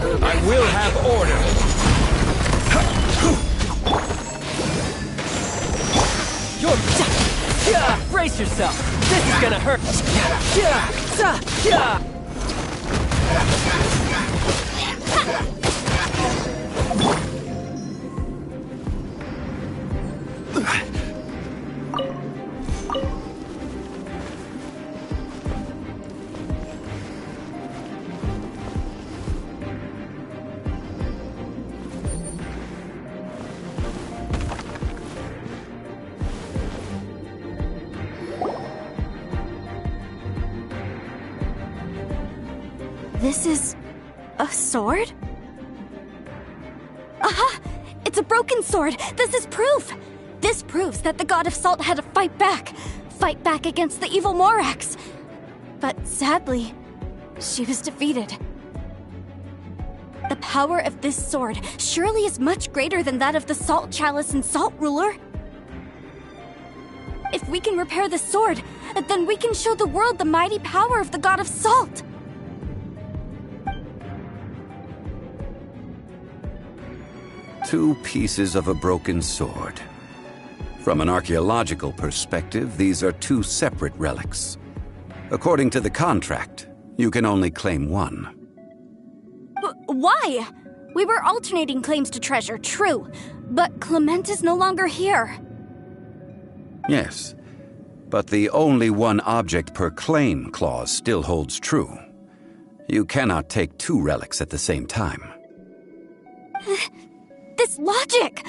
I will have order. Brace yourself. This is gonna hurt. This is a sword? Aha! It's a broken sword! This is proof! This proves that the God of Salt had to fight back against the evil Morax. But sadly, she was defeated. The power of this sword surely is much greater than that of the Salt Chalice and Salt Ruler. If we can repair the sword, then we can show the world the mighty power of the God of Salt. Two pieces of a broken sword. From an archaeological perspective, these are two separate relics. According to the contract, you can only claim one. Why? We were alternating claims to treasure, true, but Clement is no longer here. Yes, but the only one object per claim clause still holds true. You cannot take two relics at the same time. This logic!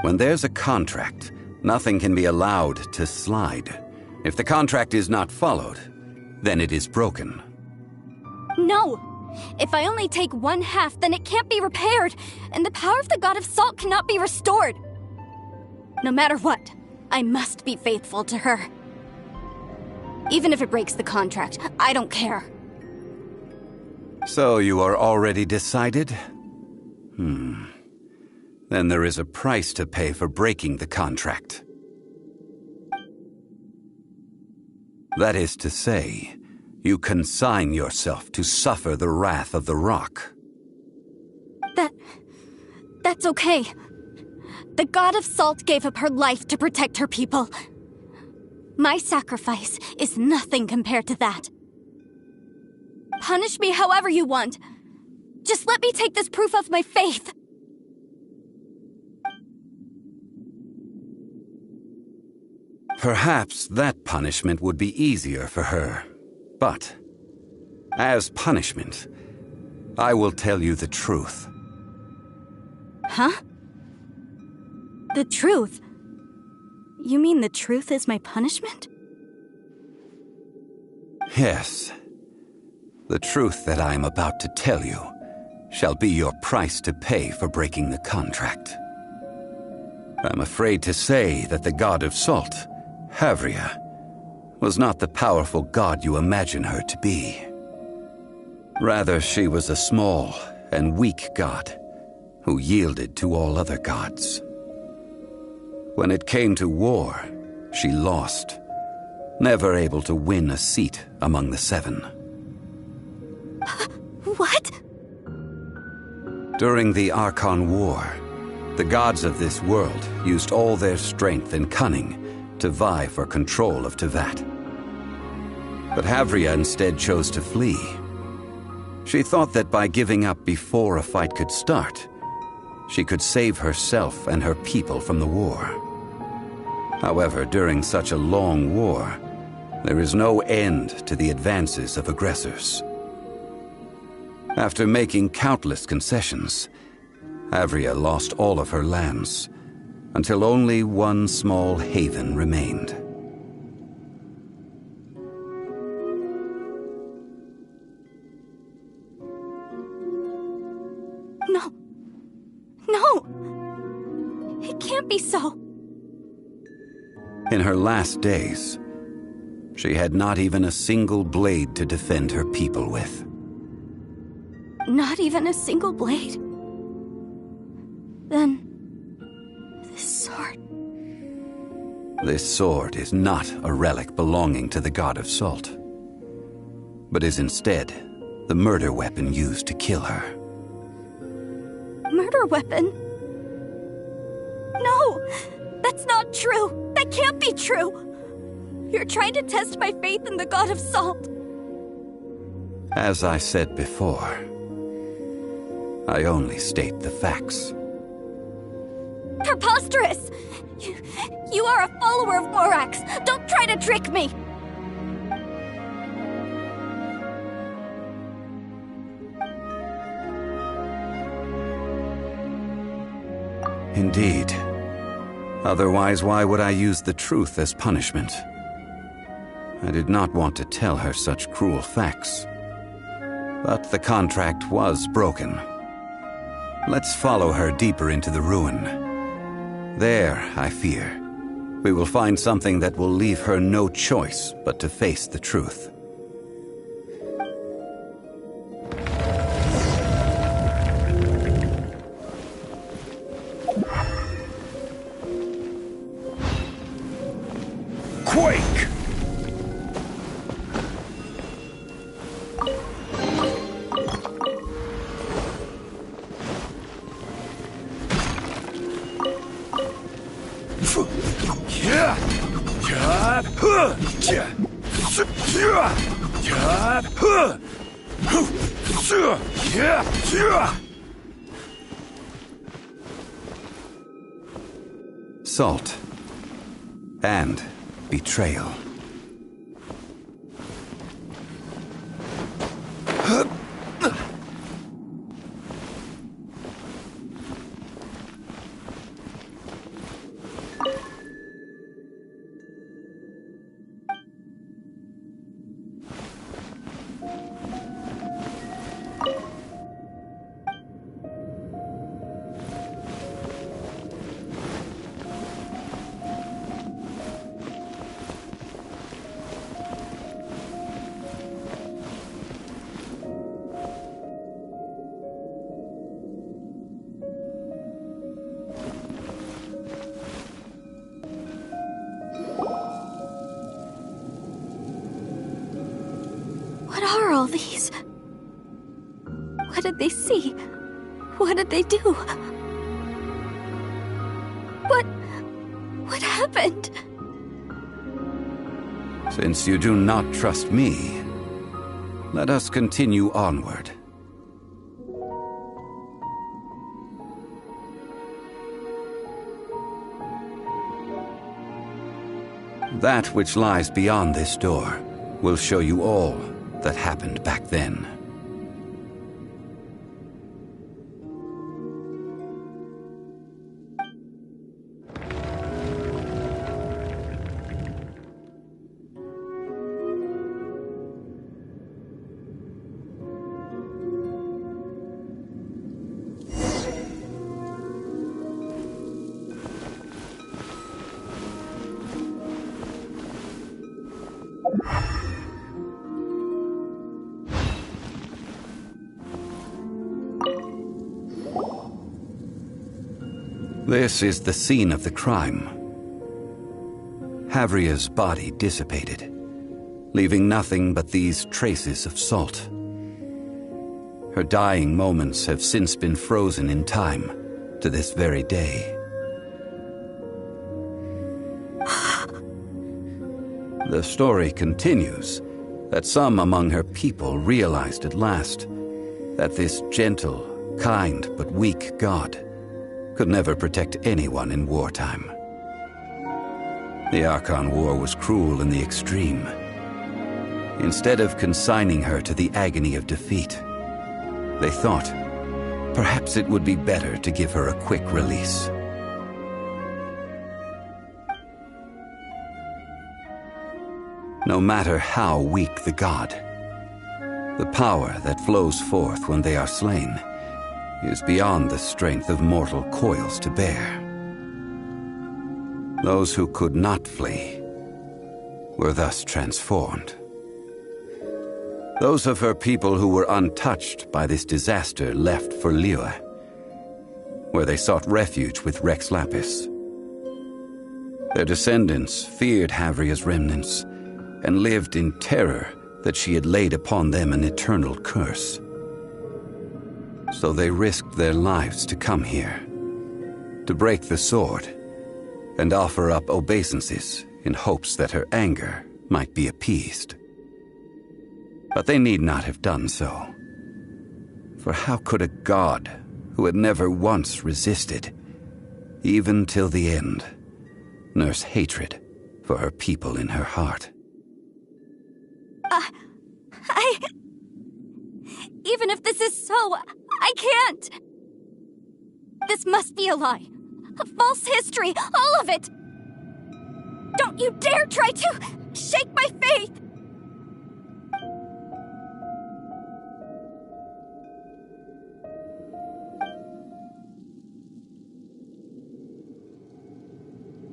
When there's a contract, nothing can be allowed to slide. If the contract is not followed, then it is broken. No! If I only take 1/2, then it can't be repaired, and the power of the God of Salt cannot be restored. No matter what, I must be faithful to her. Even if it breaks the contract, I don't care. So you are already decided? Then there is a price to pay for breaking the contract. That is to say, you consign yourself to suffer the wrath of the rock. That's okay. The God of Salt gave up her life to protect her people. My sacrifice is nothing compared to that. Punish me however you want. Just let me take this proof of my faith. Perhaps that punishment would be easier for her. But, as punishment, I will tell you the truth. Huh? The truth? You mean the truth is my punishment? Yes. The truth that I am about to tell you shall be your price to pay for breaking the contract. I'm afraid to say that the God of Salt, Havria, was not the powerful god you imagine her to be. Rather, she was a small and weak god who yielded to all other gods. When it came to war, she lost, never able to win a seat among the 7. What? During the Archon War, the gods of this world used all their strength and cunning to vie for control of Tevat. But Havria instead chose to flee. She thought that by giving up before a fight could start, she could save herself and her people from the war. However, during such a long war, there is no end to the advances of aggressors. After making countless concessions, Havria lost all of her lands, until only one small haven remained. No! It can't be so! In her last days, she had not even a single blade to defend her people with. Not even a single blade? Then... this sword... This sword is not a relic belonging to the God of Salt, but is instead the murder weapon used to kill her. Murder weapon? No! That's not true! That can't be true! You're trying to test my faith in the God of Salt! As I said before, I only state the facts. Preposterous! You are a follower of Morax! Don't try to trick me! Indeed. Otherwise, why would I use the truth as punishment? I did not want to tell her such cruel facts. But the contract was broken. Let's follow her deeper into the ruin. There, I fear, we will find something that will leave her no choice but to face the truth. Quake! Salt and betrayal. all these? What did they see? What did they do? What happened? Since you do not trust me, let us continue onward. That which lies beyond this door will show you all that happened back then. This is the scene of the crime. Havria's body dissipated, leaving nothing but these traces of salt. Her dying moments have since been frozen in time to this very day. The story continues that some among her people realized at last that this gentle, kind, but weak god could never protect anyone in wartime. The Archon War was cruel in the extreme. Instead of consigning her to the agony of defeat, they thought perhaps it would be better to give her a quick release. No matter how weak the god, the power that flows forth when they are slain is beyond the strength of mortal coils to bear. Those who could not flee were thus transformed. Those of her people who were untouched by this disaster left for Liyue, where they sought refuge with Rex Lapis. Their descendants feared Havria's remnants and lived in terror that she had laid upon them an eternal curse. So they risked their lives to come here, to break the sword, and offer up obeisances in hopes that her anger might be appeased. But they need not have done so. For how could a god who had never once resisted, even till the end, nurse hatred for her people in her heart? Even if this is so, I can't! This must be a lie. A false history, all of it! Don't you dare try to shake my faith!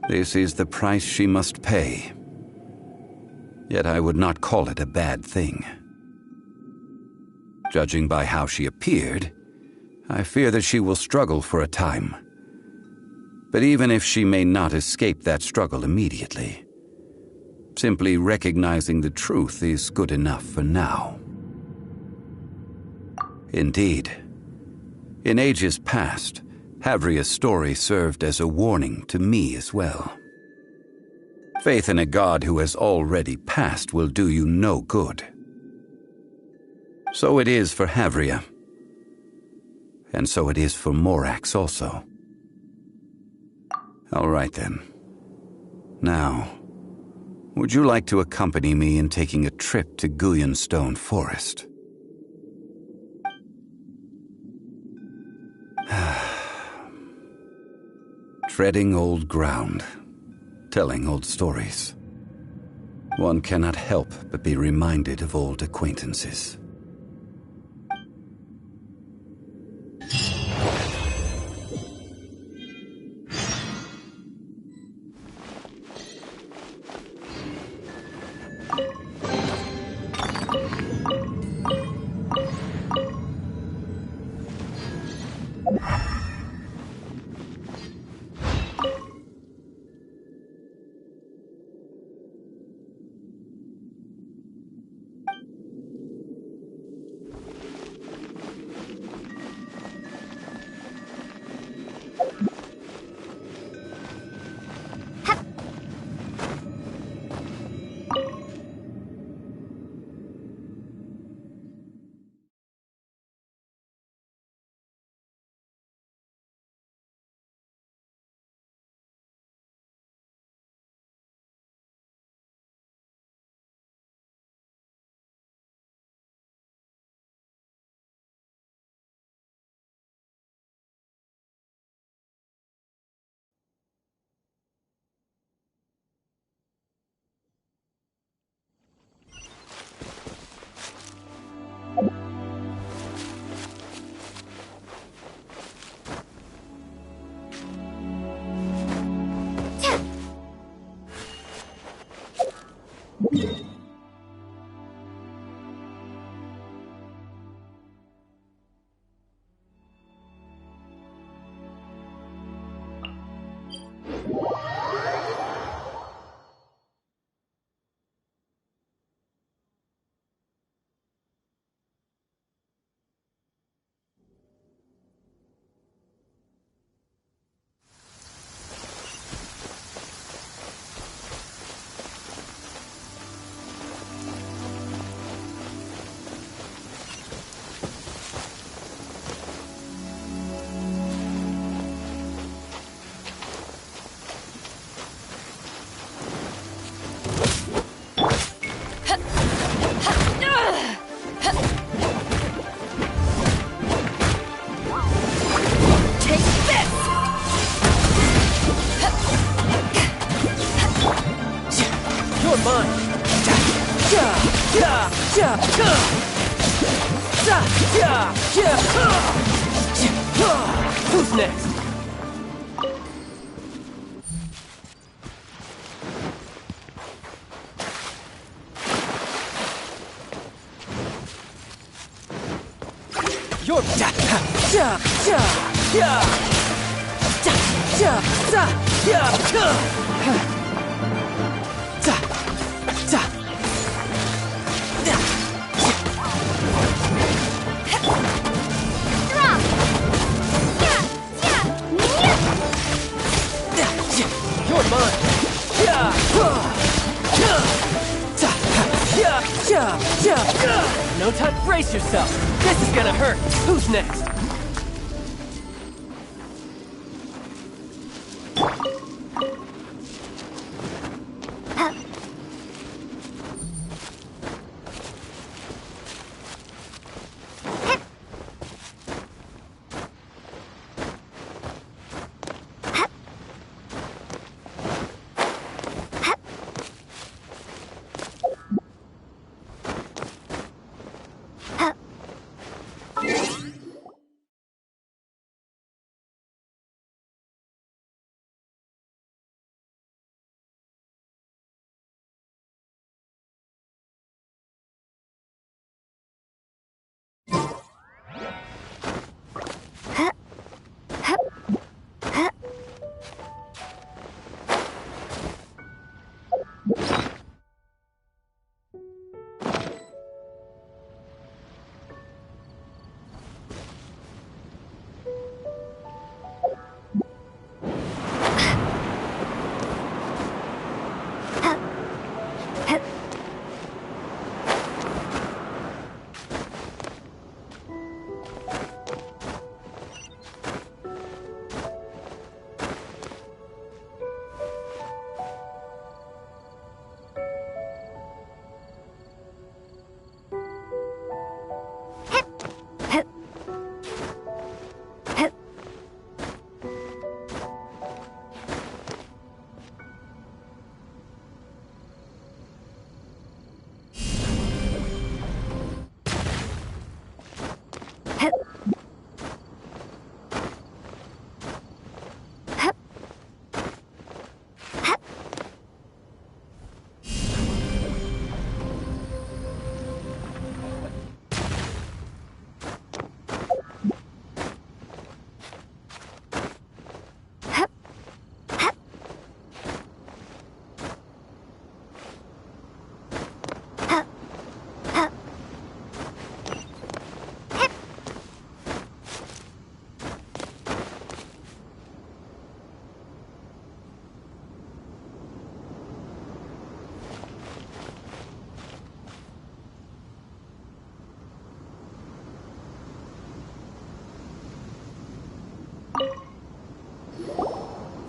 This is the price she must pay. Yet I would not call it a bad thing. Judging by how she appeared, I fear that she will struggle for a time. But even if she may not escape that struggle immediately, simply recognizing the truth is good enough for now. Indeed, in ages past, Havria's story served as a warning to me as well. Faith in a god who has already passed will do you no good. So it is for Havria. And so it is for Morax also. All right then. Now, would you like to accompany me in taking a trip to Guyonstone Forest? Treading old ground, telling old stories. One cannot help but be reminded of old acquaintances. You're mine! Who's next? You're... You're mine! No time, brace yourself! This is gonna hurt! Who's next?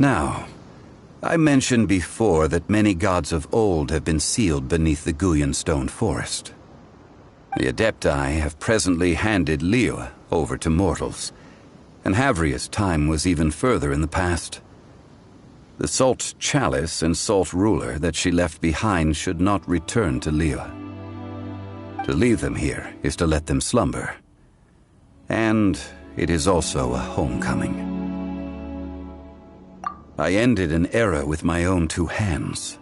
Now, I mentioned before that many gods of old have been sealed beneath the Guyan stone forest. The Adepti have presently handed Liyue over to mortals, and Havria's time was even further in the past. The Salt Chalice and Salt Ruler that she left behind should not return to Liyue. To leave them here is to let them slumber. And it is also a homecoming. I ended an era with my own two hands.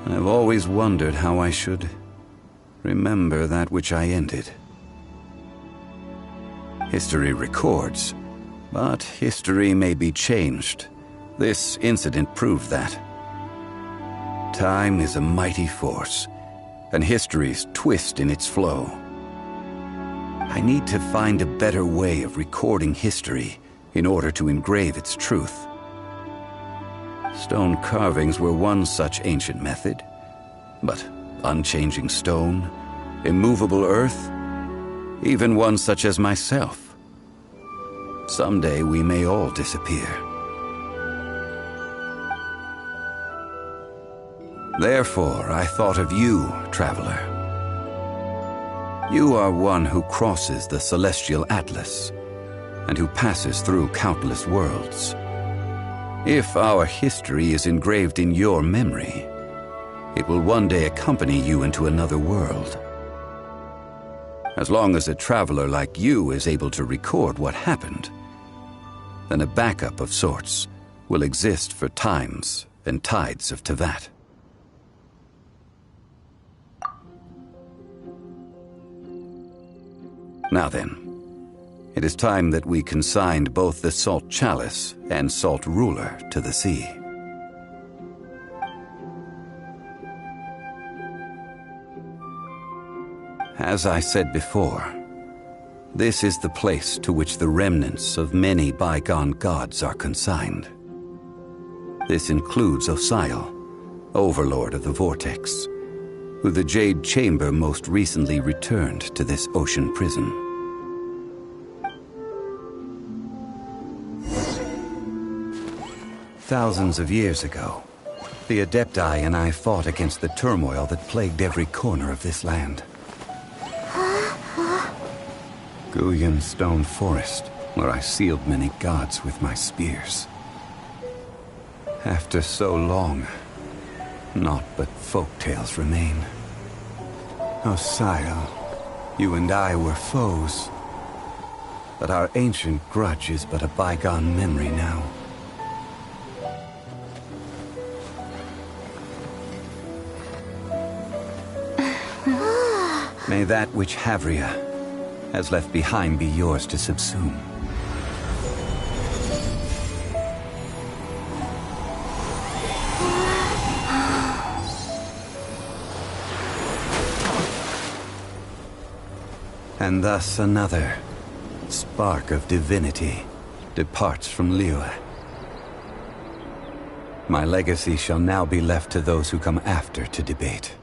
I've always wondered how I should remember that which I ended. History records, but history may be changed. This incident proved that. Time is a mighty force, and history's twist in its flow. I need to find a better way of recording history in order to engrave its truth. Stone carvings were one such ancient method, but unchanging stone, immovable earth, even one such as myself. Someday we may all disappear. Therefore, I thought of you, traveler. You are one who crosses the celestial atlas, and who passes through countless worlds. If our history is engraved in your memory, It will one day accompany you into another world. As long as a traveler like you is able to record what happened, then a backup of sorts will exist for times and tides of Teyvat. Now then, it is time that we consigned both the Salt Chalice and Salt Ruler to the sea. As I said before, this is the place to which the remnants of many bygone gods are consigned. This includes Osial, Overlord of the Vortex, who the Jade Chamber most recently returned to this ocean prison. Thousands of years ago, the Adepti and I fought against the turmoil that plagued every corner of this land. Guyan Stone Forest, where I sealed many gods with my spears. After so long, naught but folk tales remain. Osial, you and I were foes, but our ancient grudge is but a bygone memory now. May that which Havria has left behind be yours to subsume. And thus another spark of divinity departs from Liyue. My legacy shall now be left to those who come after to debate.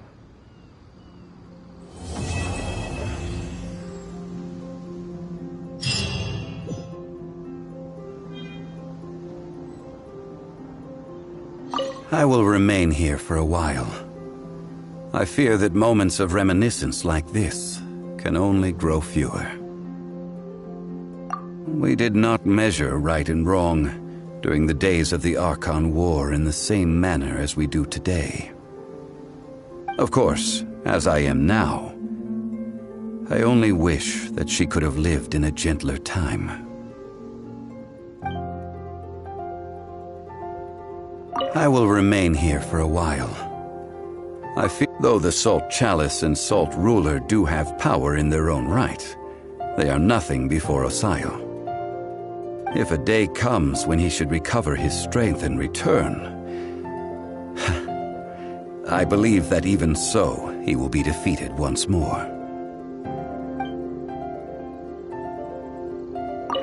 I will remain here for a while. I fear that moments of reminiscence like this can only grow fewer. We did not measure right and wrong during the days of the Archon War in the same manner as we do today. Of course, as I am now, I only wish that she could have lived in a gentler time. I will remain here for a while. I feel though the Salt Chalice and Salt Ruler do have power in their own right, they are nothing before Osial. If a day comes when he should recover his strength and return, I believe that even so, he will be defeated once more.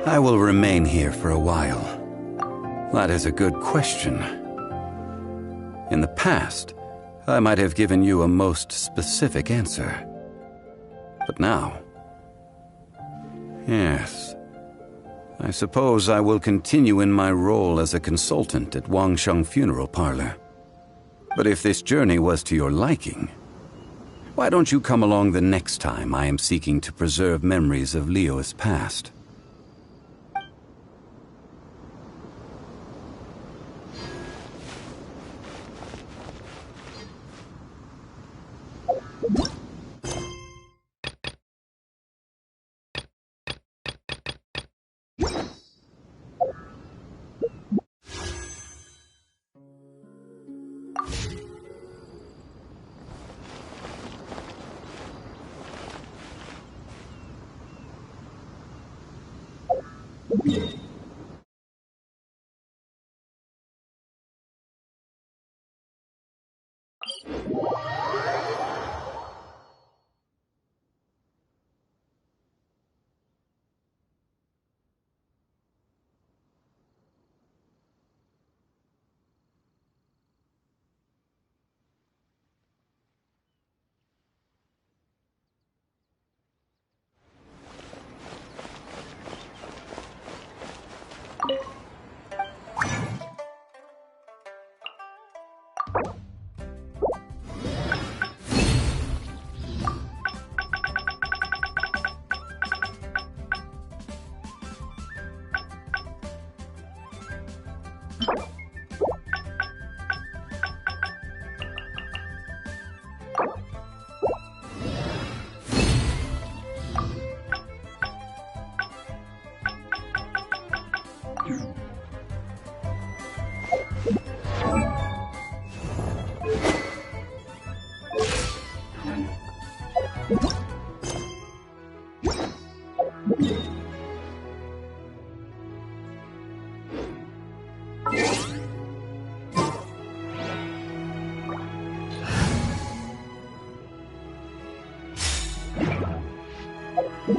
I will remain here for a while. That is a good question. In the past, I might have given you a most specific answer. But now... yes. I suppose I will continue in my role as a consultant at Wangsheng Funeral Parlor. But if this journey was to your liking, why don't you come along the next time I am seeking to preserve memories of Liyue's past? No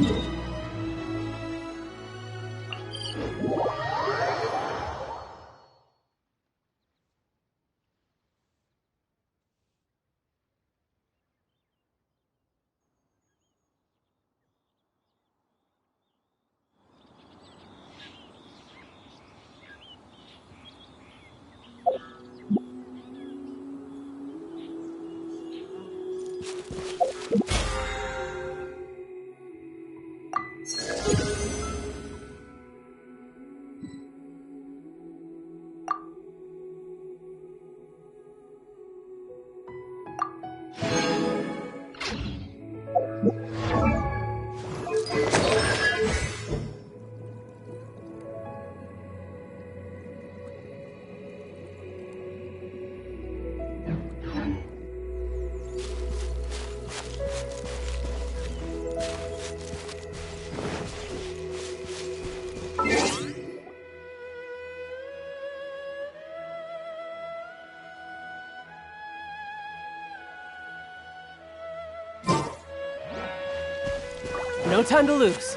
time to lose.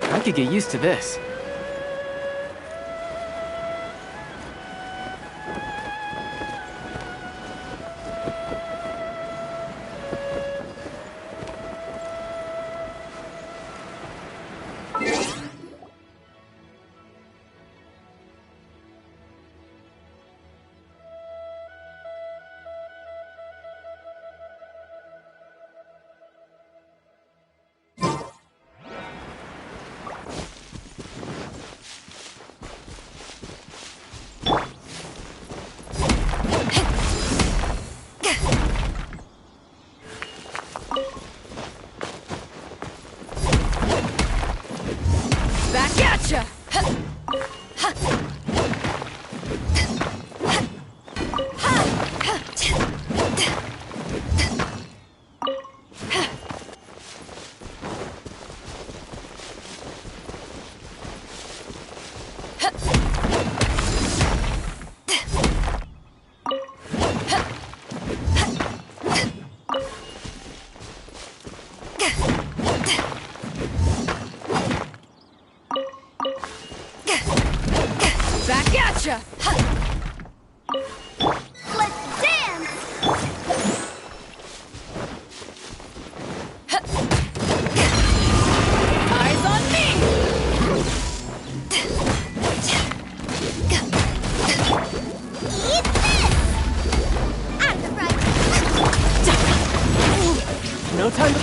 I could get used to this. Back at ya! Back at ya! Let's dance! Eyes on me! Eat this! Out of the right! No time to...